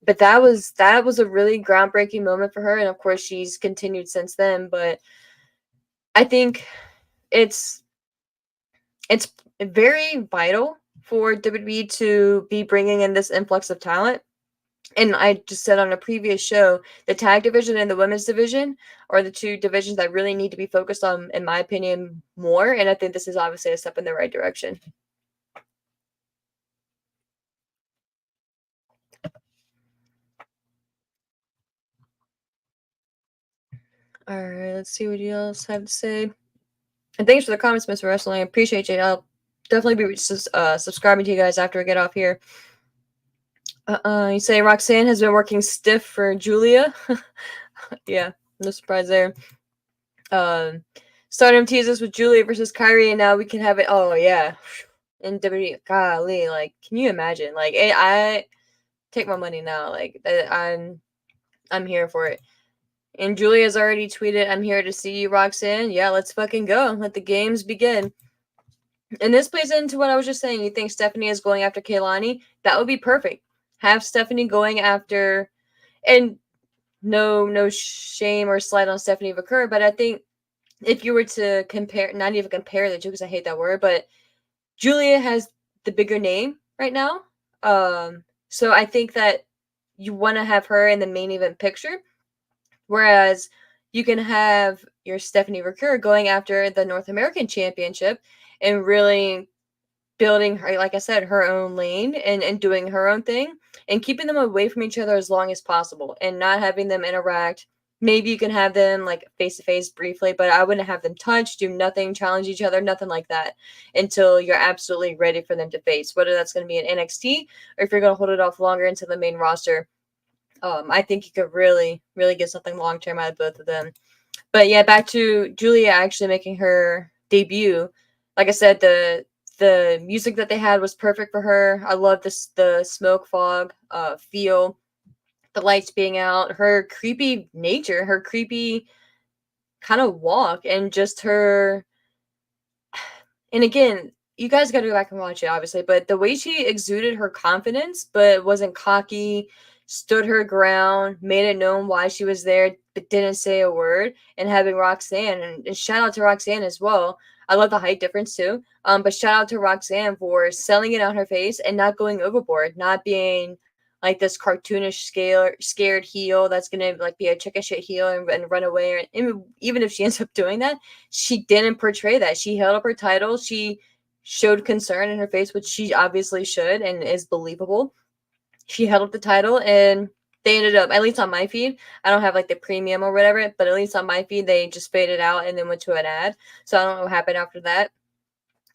But that was a really groundbreaking moment for her, and of course she's continued since then. But I think it's very vital for WWE to be bringing in this influx of talent. And I just said on a previous show, the tag division and the women's division are the two divisions that really need to be focused on, in my opinion, more. And I think this is obviously a step in the right direction. All right, let's see what you else have to say. And thanks for the comments, Mr. Wrestling. I appreciate you. I'll definitely be subscribing to you guys after we get off here. You say Roxanne has been working stiff for Giulia. Yeah, no surprise there. Stardom teases with Giulia versus Kyrie, and now we can have it. Oh yeah, in WWE. Golly, like, can you imagine? Like, I take my money now. Like, I'm here for it. And Giulia's already tweeted, "I'm here to see you, Roxanne." Yeah, let's fucking go. Let the games begin. And this plays into what I was just saying. You think Stephanie is going after Kaylani? That would be perfect. Have Stephanie going after, and no shame or slight on Stephanie Vaquer, but I think if you were to compare, not even compare the two, because I hate that word, but Giulia has the bigger name right now. So I think that you want to have her in the main event picture, whereas you can have your Stephanie Vaquer going after the North American Championship and really building her, like I said, her own lane and doing her own thing and keeping them away from each other as long as possible and not having them interact. Maybe you can have them like face to face briefly, but I wouldn't have them touch, do nothing, challenge each other, nothing like that until you're absolutely ready for them to face. Whether that's going to be in NXT or if you're going to hold it off longer into the main roster, I think you could really, really get something long term out of both of them. But yeah, back to Giulia actually making her debut. Like I said, the music that they had was perfect for her. I love the smoke fog feel, the lights being out, her creepy nature, her creepy kind of walk, and just her. And again, you guys got to go back and watch it, obviously, but the way she exuded her confidence, but wasn't cocky, stood her ground, made it known why she was there, but didn't say a word, and having Roxanne, and shout out to Roxanne as well. I love the height difference too. But shout out to Roxanne for selling it on her face and not going overboard, not being like this cartoonish scared heel that's gonna like be a chicken shit heel and run away. And even if she ends up doing that, she didn't portray that. She held up her title. She showed concern in her face, which she obviously should and is believable. She held up the title and they ended up, at least on my feed, I don't have like the premium or whatever, but at least on my feed, they just faded out and then went to an ad. So I don't know what happened after that.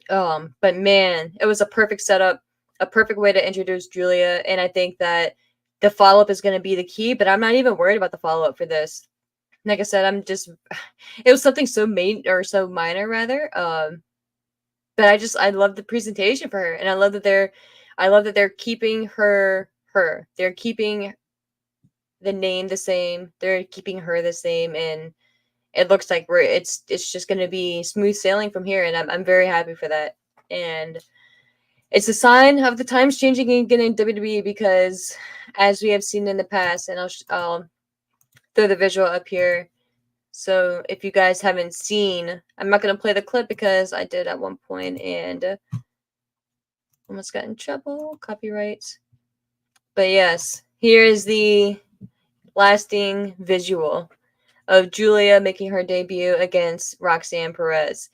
But man, it was a perfect setup, a perfect way to introduce Giulia. And I think that the follow up is going to be the key, but I'm not even worried about the follow up for this. Like I said, I'm just, it was something so main or so minor rather. But I love the presentation for her. And I love that they're keeping her. They're keeping the name the same. They're keeping her the same. And it looks like it's just going to be smooth sailing from here, and I'm very happy for that. And it's a sign of the times changing again in WWE because, as we have seen in the past, and I'll throw the visual up here. So if you guys haven't seen, I'm not going to play the clip because I did at one point and almost got in trouble, copyrights. But yes, here is the lasting visual of Giulia making her debut against Roxanne Perez.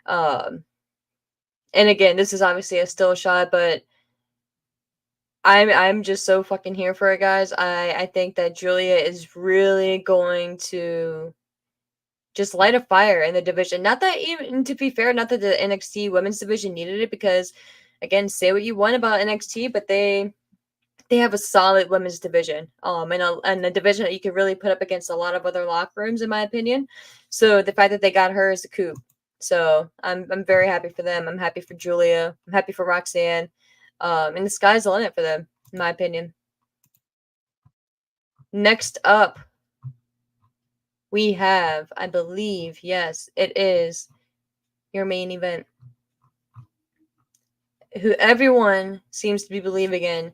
And again, this is obviously a still shot, but I'm just so fucking here for it, guys. I think that Giulia is really going to just light a fire in the division. Not that, even to be fair, not that the NXT women's division needed it, because again, say what you want about NXT, but they have a solid women's division, and a division that you can really put up against a lot of other locker rooms, in my opinion. So the fact that they got her is a coup. So I'm very happy for them. I'm happy for Giulia. I'm happy for Roxanne. And the sky's the limit for them, in my opinion. Next up, we have, I believe, yes, it is your main event, who everyone seems to be believing in.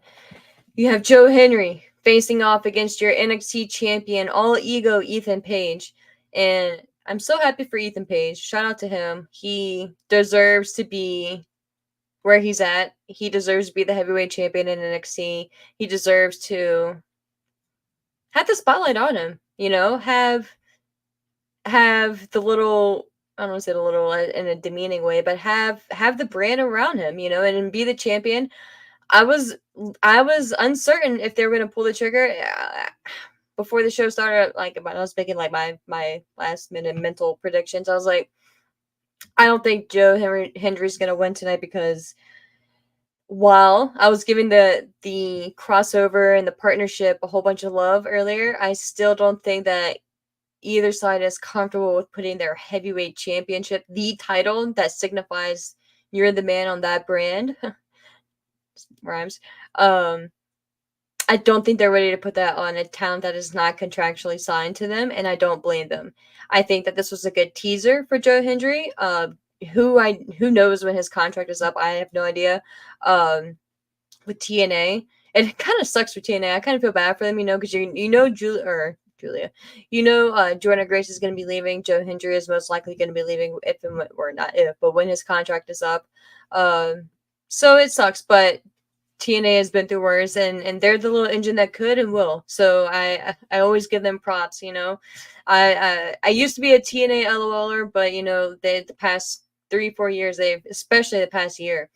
You have Joe Hendry facing off against your NXT champion, all ego Ethan Page. And I'm so happy for Ethan Page. Shout out to him. He deserves to be where he's at. He deserves to be the heavyweight champion in NXT. He deserves to have the spotlight on him. Have the little, I don't want to say the little in a demeaning way, but have the brand around him, and be the champion. I was uncertain if they were going to pull the trigger before the show started. Like, I was making like my last minute mental predictions. I was like, I don't think Hendry's going to win tonight, because while I was giving the crossover and the partnership a whole bunch of love earlier, I still don't think that either side is comfortable with putting their heavyweight championship, the title that signifies you're the man on that brand. Rhymes. I don't think they're ready to put that on a talent that is not contractually signed to them, and I don't blame them. I think that this was a good teaser for Joe Hendry. Who knows when his contract is up? I have no idea. With TNA, it kind of sucks for TNA. I kind of feel bad for them, because Julia, Jordan Grace is going to be leaving. Joe Hendry is most likely going to be leaving but when his contract is up. So it sucks, but TNA has been through worse, and they're the little engine that could and will. So I always give them props. I used to be a TNA LOLer, but the past 3-4 years, especially the past year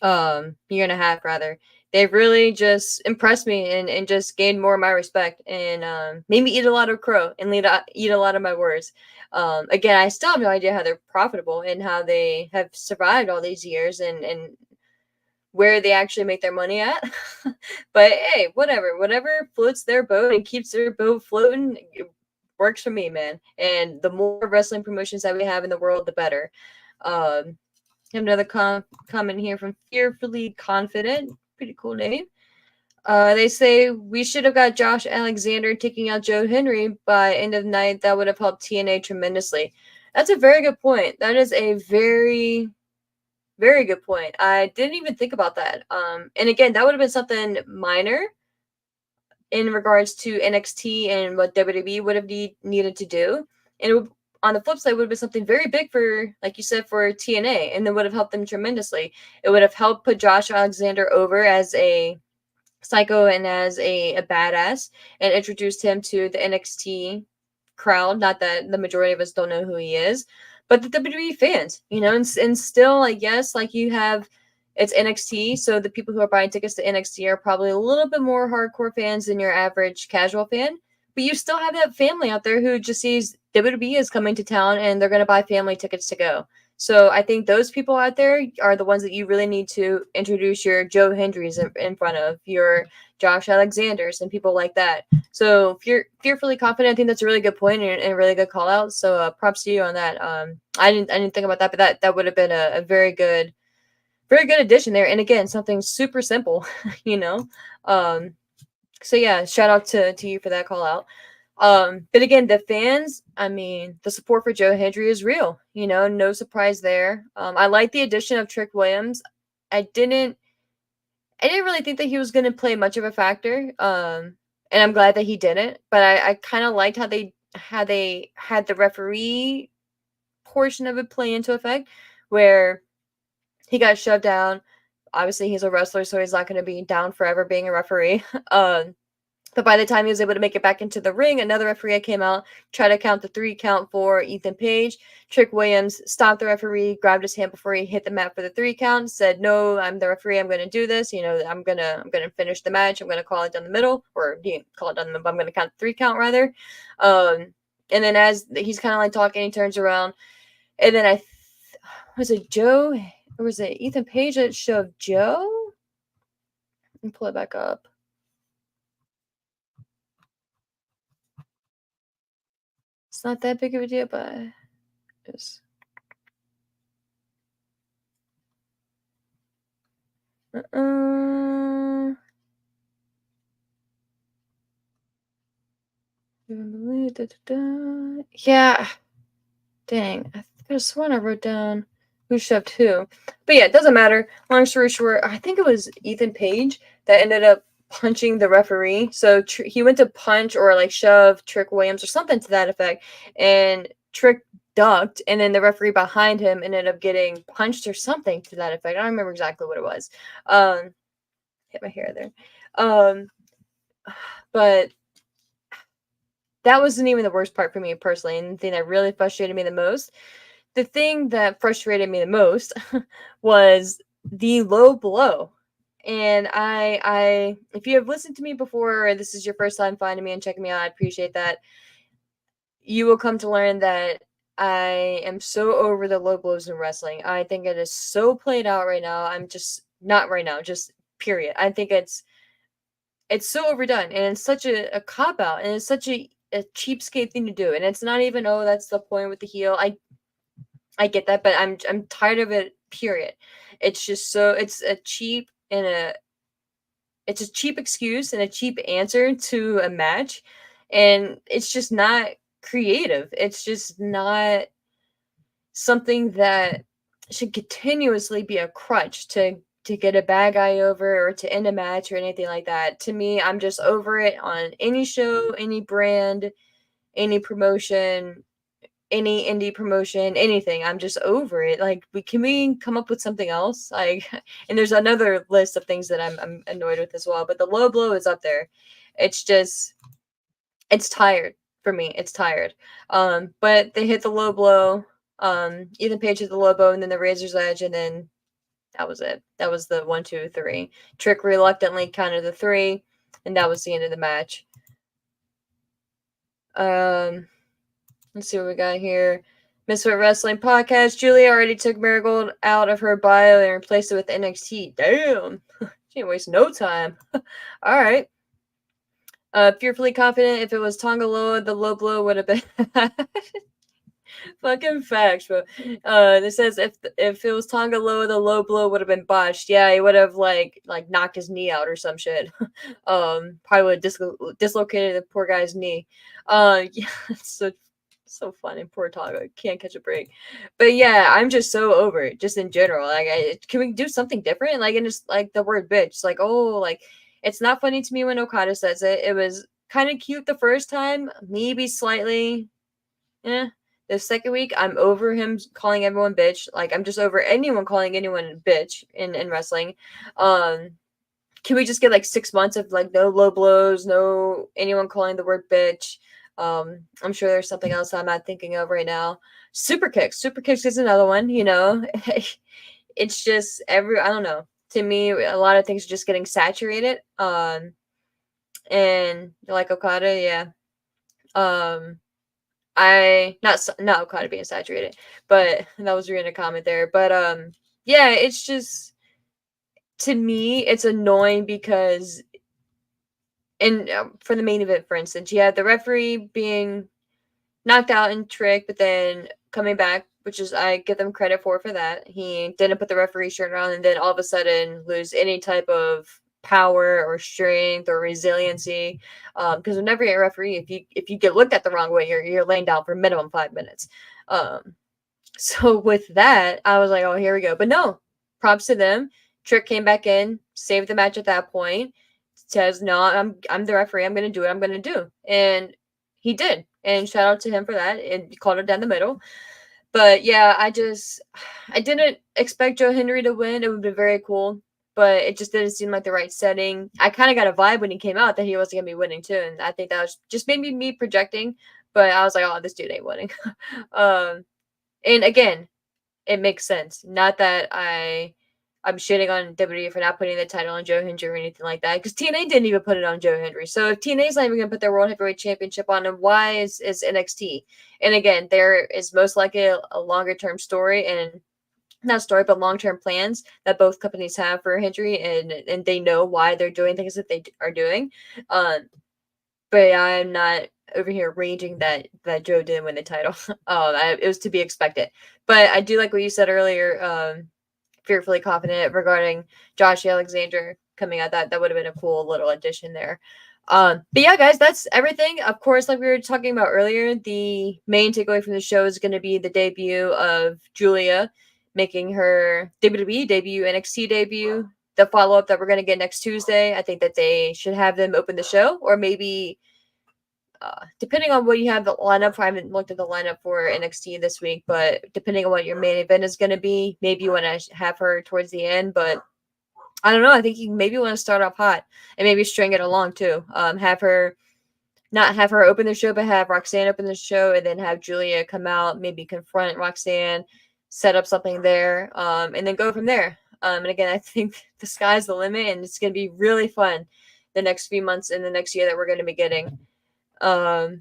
and a half rather, they've really just impressed me and just gained more of my respect, and made me eat a lot of crow and eat a lot of my words. Again, I still have no idea how they're profitable and how they have survived all these years, and where they actually make their money at. But hey, whatever floats their boat and keeps their boat floating, it works for me, man. And the more wrestling promotions that we have in the world, the better. Another comment here from Fearfully Confident. Pretty cool name. They say we should have got Josh Alexander taking out Joe Hendry by end of night. That would have helped TNA tremendously. That's a very good point. That is a very, very good point. I didn't even think about that. And again, that would have been something minor in regards to NXT and what WWE would have needed to do. And it would, on the flip side, would have been something very big for, like you said, for TNA, and then would have helped them tremendously. It would have helped put Josh Alexander over as a psycho and as a badass, and introduced him to the NXT crowd. Not that the majority of us don't know who he is, but the WWE fans, and still, like, yes, like you have, it's NXT, so the people who are buying tickets to NXT are probably a little bit more hardcore fans than your average casual fan. But you still have that family out there who just sees WWE is coming to town and they're going to buy family tickets to go. So I think those people out there are the ones that you really need to introduce your Joe Hendrys in front of, your Josh Alexanders and people like that. So if you're Fearfully Confident, I think that's a really good point and a really good call out. So props to you on that. I didn't think about that, but that would have been a very good addition there. And again, something super simple, So yeah, shout out to you for that call out. But again, the fans, I mean, the support for Joe Hendry is real, no surprise there. I like the addition of Trick Williams. I didn't really think that he was going to play much of a factor. And I'm glad that he didn't, but I kind of liked how they had the referee portion of it play into effect, where he got shoved down. Obviously, he's a wrestler, so he's not going to be down forever being a referee. But by the time he was able to make it back into the ring, another referee came out, tried to count the 3 count for Ethan Page. Trick Williams stopped the referee, grabbed his hand before he hit the mat for the 3 count, said, "No, I'm the referee. I'm going to do this. I'm gonna finish the match. I'm going to call it down the middle, or he didn't call it down the middle. I'm going to count the 3 count rather." And then as he's kind of like talking, he turns around, and then was it Joe? Or was it Ethan Page that shoved Joe? Let me pull it back up. It's not that big of a deal, but it's... Yeah. Dang. I could have sworn I wrote down who shoved who. But yeah, it doesn't matter. Long story short, I think it was Ethan Page that ended up punching the referee. So he went to punch or like shove Trick Williams or something to that effect. And Trick ducked, and then the referee behind him ended up getting punched or something to that effect. I don't remember exactly what it was. Hit my hair there. But that wasn't even the worst part for me personally, and the thing that really frustrated me the most. The thing that frustrated me the most was the low blow. And I, if you have listened to me before, or this is your first time finding me and checking me out, I appreciate that. You will come to learn that I am so over the low blows in wrestling. I think it is so played out right now. I'm just not right now, just period. I think it's so overdone, and it's such a cop out, and it's such a cheapskate thing to do. And it's not even, oh, that's the point with the heel. I get that, but I'm tired of it. Period. It's just so it's a cheap excuse and a cheap answer to a match, and it's just not creative. It's just not something that should continuously be a crutch to get a bad guy over or to end a match or anything like that. To me, I'm just over it on any show, any brand, any promotion, any indie promotion, anything. I'm just over it. Like, can we come up with something else? Like, and there's another list of things that I'm annoyed with as well. But the low blow is up there. It's just, it's tired for me. It's tired. But they hit the low blow. Ethan Page hit the low blow, and then the Razor's Edge, and then that was it. That was the 1, 2, 3. Trick reluctantly counted the 3, and that was the end of the match. Let's see what we got here. Misfit Wrestling Podcast. Giulia already took Marigold out of her bio and replaced it with NXT. Damn. She didn't waste no time. All right. Fearfully confident. If it was Tongaloa, the low blow would have been fucking facts, bro. It says if it was Tongaloa, the low blow would have been botched. Yeah, he would have like knocked his knee out or some shit. Probably would have dislocated the poor guy's knee. Yeah, it's so fun and poor Tonga can't catch a break. But yeah, I'm just so over it, just in general. Like, can we do something different? Like, and just like the word bitch, like, oh, like, it's not funny to me when Okada says it. It was kind of cute the first time, maybe slightly. The second week, I'm over him calling everyone bitch. Like, I'm just over anyone calling anyone bitch in wrestling. Can we just get like 6 months of like no low blows, no anyone calling the word bitch? I'm sure there's something else I'm not thinking of right now. Super kicks is another one. It's just I don't know. To me, a lot of things are just getting saturated. And like Okada, yeah. I not Okada being saturated, but that was reading a comment there. But yeah, it's just, to me, it's annoying because, and for the main event, for instance, you had the referee being knocked out in Trick, but then coming back, which is, I give them credit for that. He didn't put the referee shirt on, and then all of a sudden lose any type of power or strength or resiliency. Because whenever you're a referee, if you get looked at the wrong way, you're laying down for minimum 5 minutes. So with that, I was like, oh, here we go. But no, props to them. Trick came back in, saved the match at that point. Says, no, I'm the referee. I'm gonna do what I'm gonna do, and he did. And shout out to him for that. And he called it down the middle. But yeah, I didn't expect Joe Hendry to win. It would be very cool, but it just didn't seem like the right setting. I kind of got a vibe when he came out that he wasn't gonna be winning too, and I think that was just maybe me projecting. But I was like, oh, this dude ain't winning. And again, it makes sense. Not that I'm shitting on WWE for not putting the title on Joe Hendry or anything like that, because TNA didn't even put it on Joe Hendry. So if TNA's not even going to put their World Heavyweight Championship on him, why is NXT? And again, there is most likely a longer-term story, and not story, but long-term plans that both companies have for Hendry, and they know why they're doing things that they are doing. But I'm not over here raging that Joe didn't win the title. It was to be expected. But I do like what you said earlier, fearfully confident regarding Josh Alexander coming out. That would have been a cool little addition there. But yeah, guys, that's everything. Of course, like we were talking about earlier, the main takeaway from the show is going to be the debut of Giulia making her WWE debut, NXT debut. The follow-up that we're going to get next Tuesday. I think that they should have them open the show, or maybe depending on what you have the lineup for, I haven't looked at the lineup for NXT this week, but depending on what your main event is going to be, maybe you want to have her towards the end, but I don't know. I think you maybe want to start off hot and maybe string it along too. Not have her open the show, but have Roxanne open the show and then have Giulia come out, maybe confront Roxanne, set up something there, and then go from there. And again, I think the sky's the limit, and it's going to be really fun the next few months and the next year that we're going to be getting. Got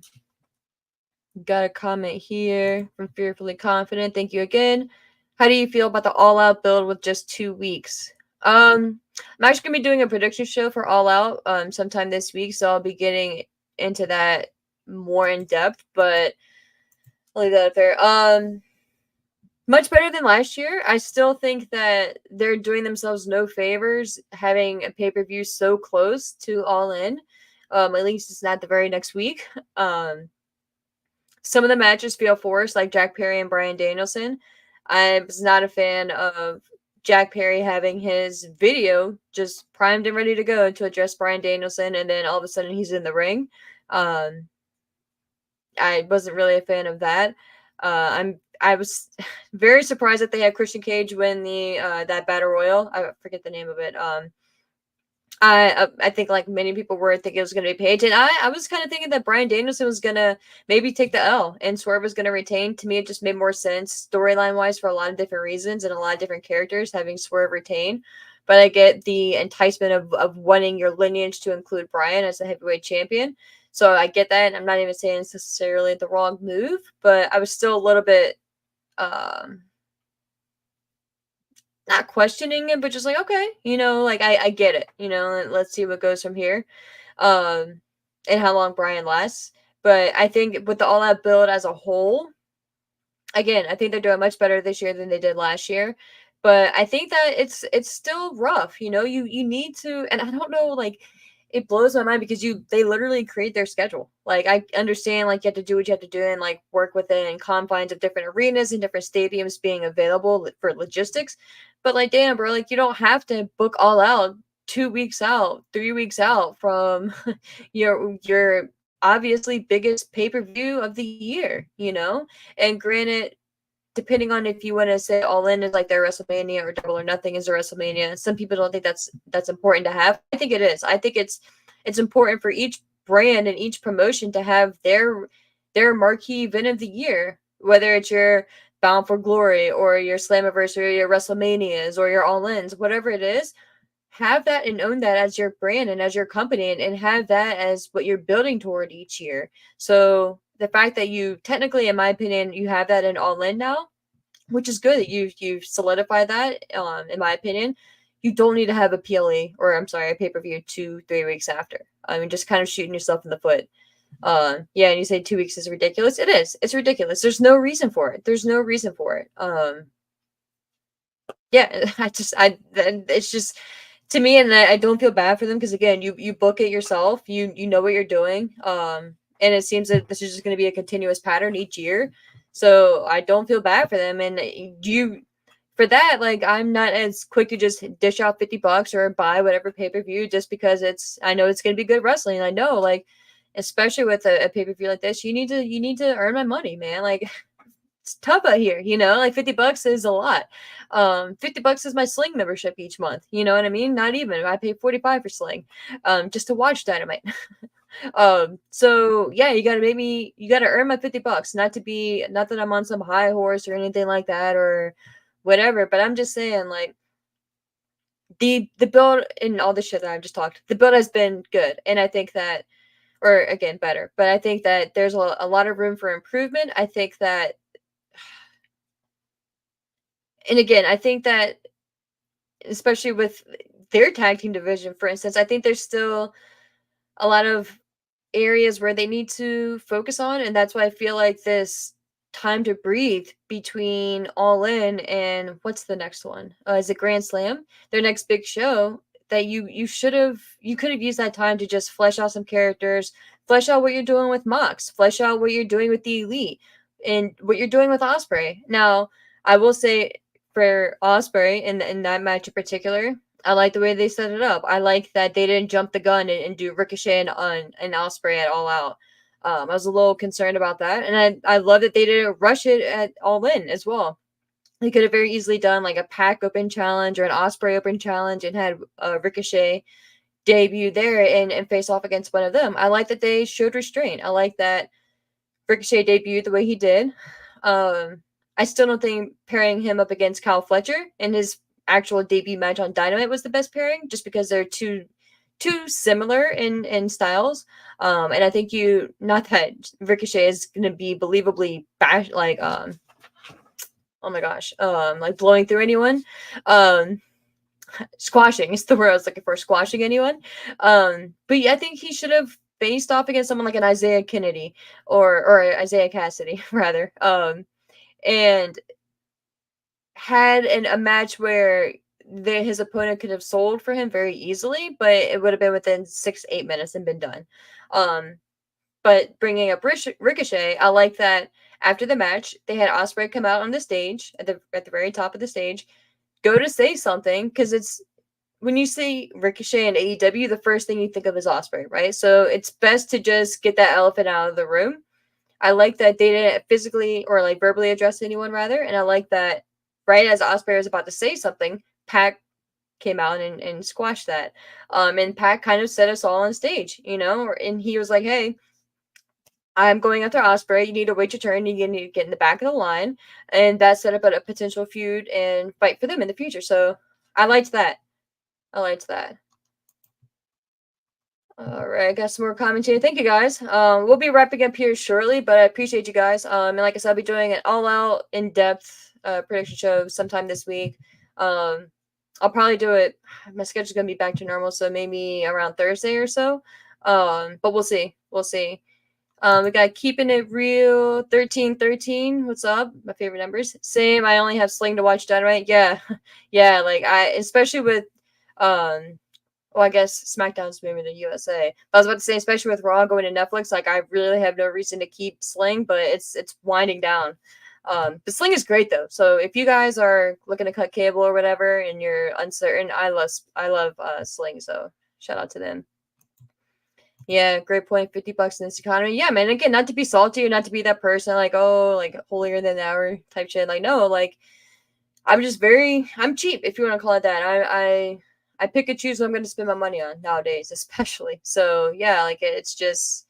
a comment here from Fearfully Confident. Thank you again. How do you feel about the All Out build with just 2 weeks? I'm actually going to be doing a prediction show for All Out sometime this week, so I'll be getting into that more in depth, but I'll leave that up there. Much better than last year. I still think that they're doing themselves no favors having a pay-per-view so close to All In. At least it's not the very next week. Some of the matches feel forced, like Jack Perry and Bryan Danielson. I was not a fan of Jack Perry having his video just primed and ready to go to address Bryan Danielson, and then all of a sudden he's in the ring. I wasn't really a fan of that. I was very surprised that they had Christian Cage win the that battle royal. I forget the name of it. I think like many people were thinking it was going to be Paige, and I was kind of thinking that Bryan Danielson was going to maybe take the L and Swerve was going to retain. To me, it just made more sense storyline wise for a lot of different reasons and a lot of different characters having Swerve retain. But I get the enticement of wanting your lineage to include Bryan as the heavyweight champion. So I get that. I'm not even saying it's necessarily the wrong move, but I was still a little bit not questioning it, but just like, okay, like I get it, let's see what goes from here. And how long Bryan lasts. But I think with the All Out build as a whole, again, I think they're doing much better this year than they did last year. But I think that it's still rough, you need to, and I don't know, like, it blows my mind because they literally create their schedule. Like, I understand, like, you have to do what you have to do and like work within confines of different arenas and different stadiums being available for logistics. But like, damn, bro, like, you don't have to book All Out 2 weeks out, 3 weeks out from your obviously biggest pay-per-view of the year, And granted, depending on if you want to say All In is like their WrestleMania or Double or Nothing is their WrestleMania, some people don't think that's important to have. I think it is. I think it's important for each brand and each promotion to have their marquee event of the year, whether it's your Bound for Glory or your Slammiversary or your WrestleManias or your All Ins, whatever it is. Have that and own that as your brand and as your company and have that as what you're building toward each year. So the fact that you technically, in my opinion, you have that in All In now, which is good that you've solidified that, in my opinion. You don't need to have a PLE or a pay-per-view 2-3 weeks after. I mean, just kind of shooting yourself in the foot. Yeah, and you say 2 weeks is ridiculous. It is. It's ridiculous. There's no reason for it. Yeah, it's just to me, and I don't feel bad for them because again, you book it yourself. You know what you're doing. And it seems that this is just going to be a continuous pattern each year. So I don't feel bad for them. And for that, like, I'm not as quick to just dish out $50 or buy whatever pay-per-view just because I know it's going to be good wrestling. I know, like, especially with a pay-per-view like this, you need to earn my money, man. Like, it's tough out here, like $50 is a lot. $50 is my Sling membership each month. You know what I mean? Not even. I pay $45 for Sling, just to watch Dynamite. So yeah, you gotta earn my $50, not that I'm on some high horse or anything like that or whatever, but I'm just saying, like, the build and all the shit that I've just talked, the build has been good. And I think that, or again, better, but I think that there's a lot of room for improvement. I think that, and again, I think that especially with their tag team division, for instance, I think there's still a lot of areas where they need to focus on, and that's why I feel like this time to breathe between All In and what's the next one? Is it Grand Slam? Their next big show that you could have used that time to just flesh out some characters, flesh out what you're doing with Mox, flesh out what you're doing with the Elite, and what you're doing with Osprey. Now, I will say for Osprey in that match in particular, I like the way they set it up. I like that they didn't jump the gun and do Ricochet on an Osprey at All Out. I was a little concerned about that, and I love that they didn't rush it at All In as well. They could have very easily done like a Pac Open challenge or an Osprey Open challenge and had Ricochet debut there and face off against one of them. I like that they showed restraint. I like that Ricochet debuted the way he did. I still don't think pairing him up against Kyle Fletcher in his actual debut match on Dynamite was the best pairing, just because they're too similar in styles. And I think not that Ricochet is going to be believably oh my gosh, like blowing through anyone. Squashing is the word I was looking for, squashing anyone. But yeah, I think he should have faced off against someone like an Isaiah Kennedy or Isaiah Cassidy rather. And had a match where his opponent could have sold for him very easily, but it would have been within 6-8 minutes and been done. But bringing up Ricochet, I like that after the match they had Ospreay come out on the stage at the very top of the stage, go to say something, because it's when you see Ricochet in AEW, the first thing you think of is Ospreay, right? So it's best to just get that elephant out of the room. I like that they didn't physically or like verbally address anyone rather, and I like that right as Ospreay was about to say something, Pac came out and squashed that. And Pac kind of set us all on stage, and he was like, "Hey, I'm going after Ospreay. You need to wait your turn. You need to get in the back of the line," and that set up a potential feud and fight for them in the future. So I liked that. I liked that. All right, I got some more commentary. Thank you guys. We'll be wrapping up here shortly, but I appreciate you guys. And like I said, I'll be doing an all-out, in-depth prediction show sometime this week. I'll probably do it. My schedule's gonna be back to normal, so maybe around Thursday or so. But we'll see. We'll see. We got Keeping It Real 1313. What's up? My favorite numbers. Same. I only have Sling to watch Dynamite. Yeah, yeah. Like especially with well, I guess SmackDown's maybe the USA. But I was about to say, especially with Raw going to Netflix, like I really have no reason to keep Sling, but it's winding down. But Sling is great though. So if you guys are looking to cut cable or whatever and you're uncertain, I love Sling. So shout out to them. Yeah, great point. $50 in this economy. Yeah, man. Again, not to be salty or not to be that person like, oh, like holier than thou type shit. Like, no, like I'm cheap, if you want to call it that. I pick and choose what I'm going to spend my money on nowadays, especially. So yeah, like it's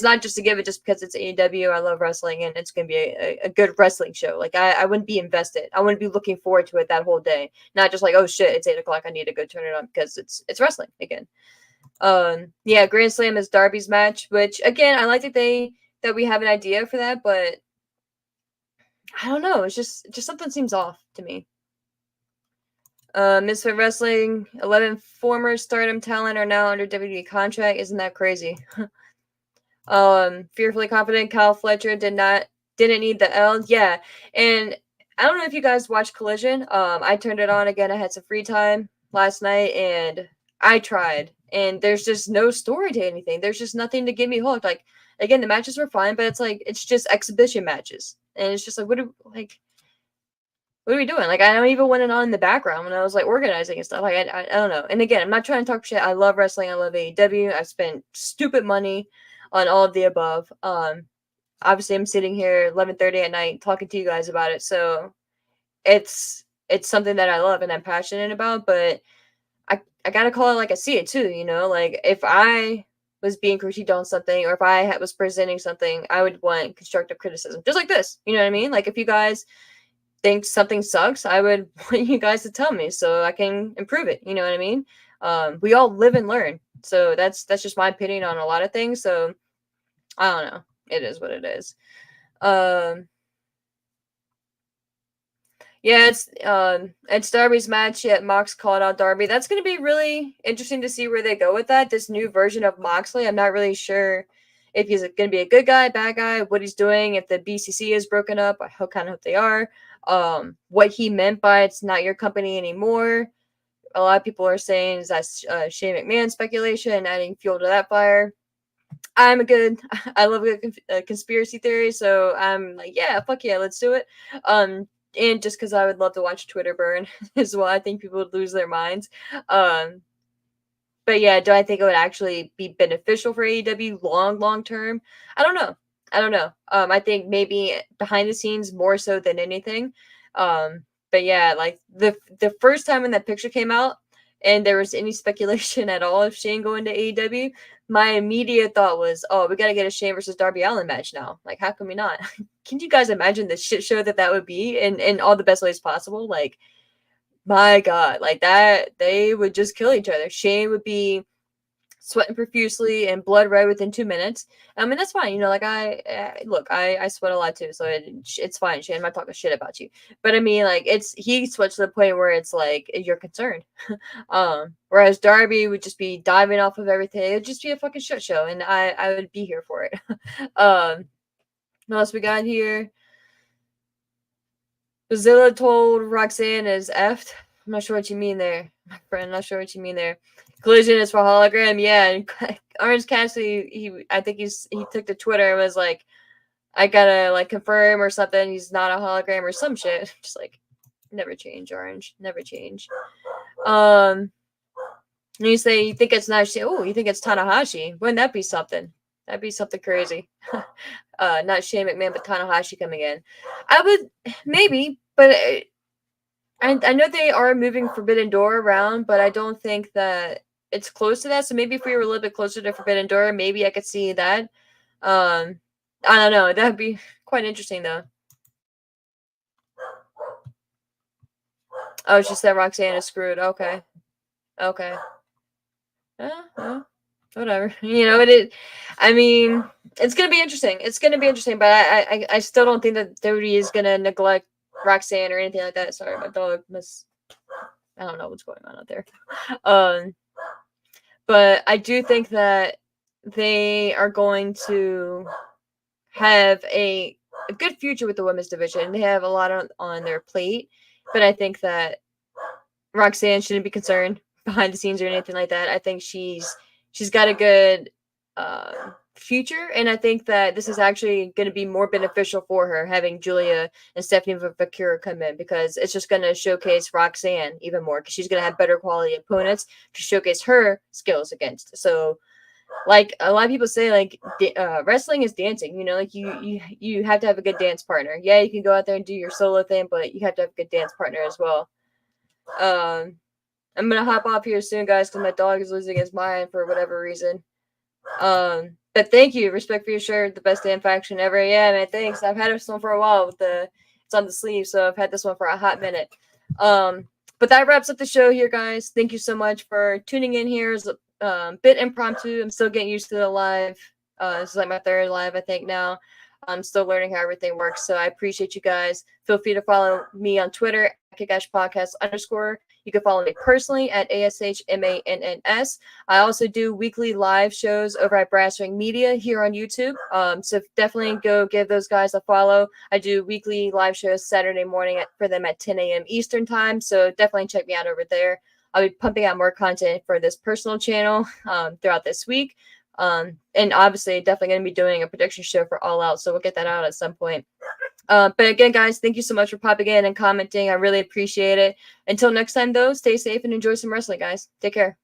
not just to give it just because it's AEW. I love wrestling and it's going to be a good wrestling show. Like I wouldn't be invested. I wouldn't be looking forward to it that whole day. Not just like, oh shit, it's 8:00. I need to go turn it on because it's wrestling again. Yeah, Grand Slam is Darby's match, which again, I like that we have an idea for that, but I don't know. It's just something seems off to me. Misfit Wrestling, 11 former Stardom talent are now under WWE contract. Isn't that crazy? Fearfully Confident, Kyle Fletcher didn't need the L. Yeah, and I don't know if you guys watched Collision. I turned it on again. I had some free time last night, and I tried. And there's just no story to anything. There's just nothing to get me hooked. Like again, the matches were fine, but it's just exhibition matches, and it's just like what are we doing? Like I don't even want it on in the background when I was like organizing and stuff. Like I don't know. And again, I'm not trying to talk shit. I love wrestling. I love AEW. I've spent stupid money on all of the above. Obviously I'm sitting here 11:30 at night talking to you guys about it. So it's something that I love and I'm passionate about, but I gotta call it like I see it too, like if I was being critiqued on something or if I was presenting something, I would want constructive criticism, just like this. You know what I mean? Like if you guys think something sucks, I would want you guys to tell me so I can improve it. You know what I mean? We all live and learn. So that's just my opinion on a lot of things. So I don't know. It is what it is. Yeah, it's Darby's match. Yeah, Mox called out Darby. That's going to be really interesting to see where they go with that. This new version of Moxley. I'm not really sure if he's going to be a good guy, bad guy, what he's doing, if the BCC is broken up. I kind of hope they are. What he meant by it's not your company anymore. A lot of people are saying is that Shane McMahon speculation, adding fuel to that fire. I love a good conspiracy theory, so I'm like, yeah, fuck yeah, let's do it. And just because I would love to watch Twitter burn as well, I think people would lose their minds. But But yeah, do I think it would actually be beneficial for AEW long term? I don't know. I think maybe behind the scenes more so than anything. But yeah, like the first time when that picture came out and there was any speculation at all of Shane going to AEW, my immediate thought was, oh, we got to get a Shane versus Darby Allin match now. Like, how can we not? Can you guys imagine the shit show that would be in all the best ways possible? Like, my God, like that, they would just kill each other. Shane would be sweating profusely and blood red within 2 minutes. I mean, that's fine. You know, like I sweat a lot too, so it's fine. Shane, I'm not talking shit about you, but I mean, like he sweats to the point where it's like you're concerned. Whereas Darby would just be diving off of everything. It'd just be a fucking shit show, and I would be here for it. What else we got here? Zilla told Roxanne is effed. I'm not sure what you mean there, my friend. Not sure what you mean there. Collision is for hologram. Yeah, and Orange Cassidy, I think he took to Twitter and was like, I gotta like confirm or something. He's not a hologram or some shit. Just like, never change, Orange. Never change. And you say you think it's Nashi. Oh, you think it's Tanahashi? Wouldn't that be something? That'd be something crazy. Not Shane McMahon, but Tanahashi coming in. I would maybe, but I know they are moving Forbidden Door around, but I don't think that it's close to that. So maybe if we were a little bit closer to Forbidden Door, maybe I could see that. I don't know. That'd be quite interesting, though. Oh, she said Roxanne is screwed. Okay. Whatever. You know, I mean, it's gonna be interesting. But I still don't think that WWE is gonna neglect Roxanne or anything like that. Sorry, my dog must. I don't know what's going on out there. But I do think that they are going to have a good future with the women's division. They have a lot on their plate, but I think that Roxanne shouldn't be concerned behind the scenes or anything like that. I think she's got a good future, and I think that this is actually going to be more beneficial for her having Giulia and Stephanie Vakura come in, because it's just going to showcase Roxanne even more, because she's going to have better quality opponents to showcase her skills against. So, like a lot of people say, like wrestling is dancing. You know, like you have to have a good dance partner. Yeah, you can go out there and do your solo thing, but you have to have a good dance partner as well. I'm gonna hop off here soon, guys, because my dog is losing his mind for whatever reason. But thank you, respect for your shirt, the best damn faction ever. Yeah, man, thanks. I've had this one for a while it's on the sleeve, so I've had this one for a hot minute. But that wraps up the show here, guys. Thank you so much for tuning in here. It's a bit impromptu. I'm still getting used to the live. This is like my third live, I think, now. I'm still learning how everything works, so I appreciate you guys. Feel free to follow me on Twitter @KickAshPodcast_. You can follow me personally at ASHMANNS. I also do weekly live shows over at Brass Ring Media here on YouTube. So definitely go give those guys a follow. I do weekly live shows Saturday morning for them at 10 a.m. Eastern time. So definitely check me out over there. I'll be pumping out more content for this personal channel throughout this week. And obviously definitely going to be doing a prediction show for All Out. So we'll get that out at some point. But again, guys, thank you so much for popping in and commenting. I really appreciate it. Until next time, though, stay safe and enjoy some wrestling, guys. Take care.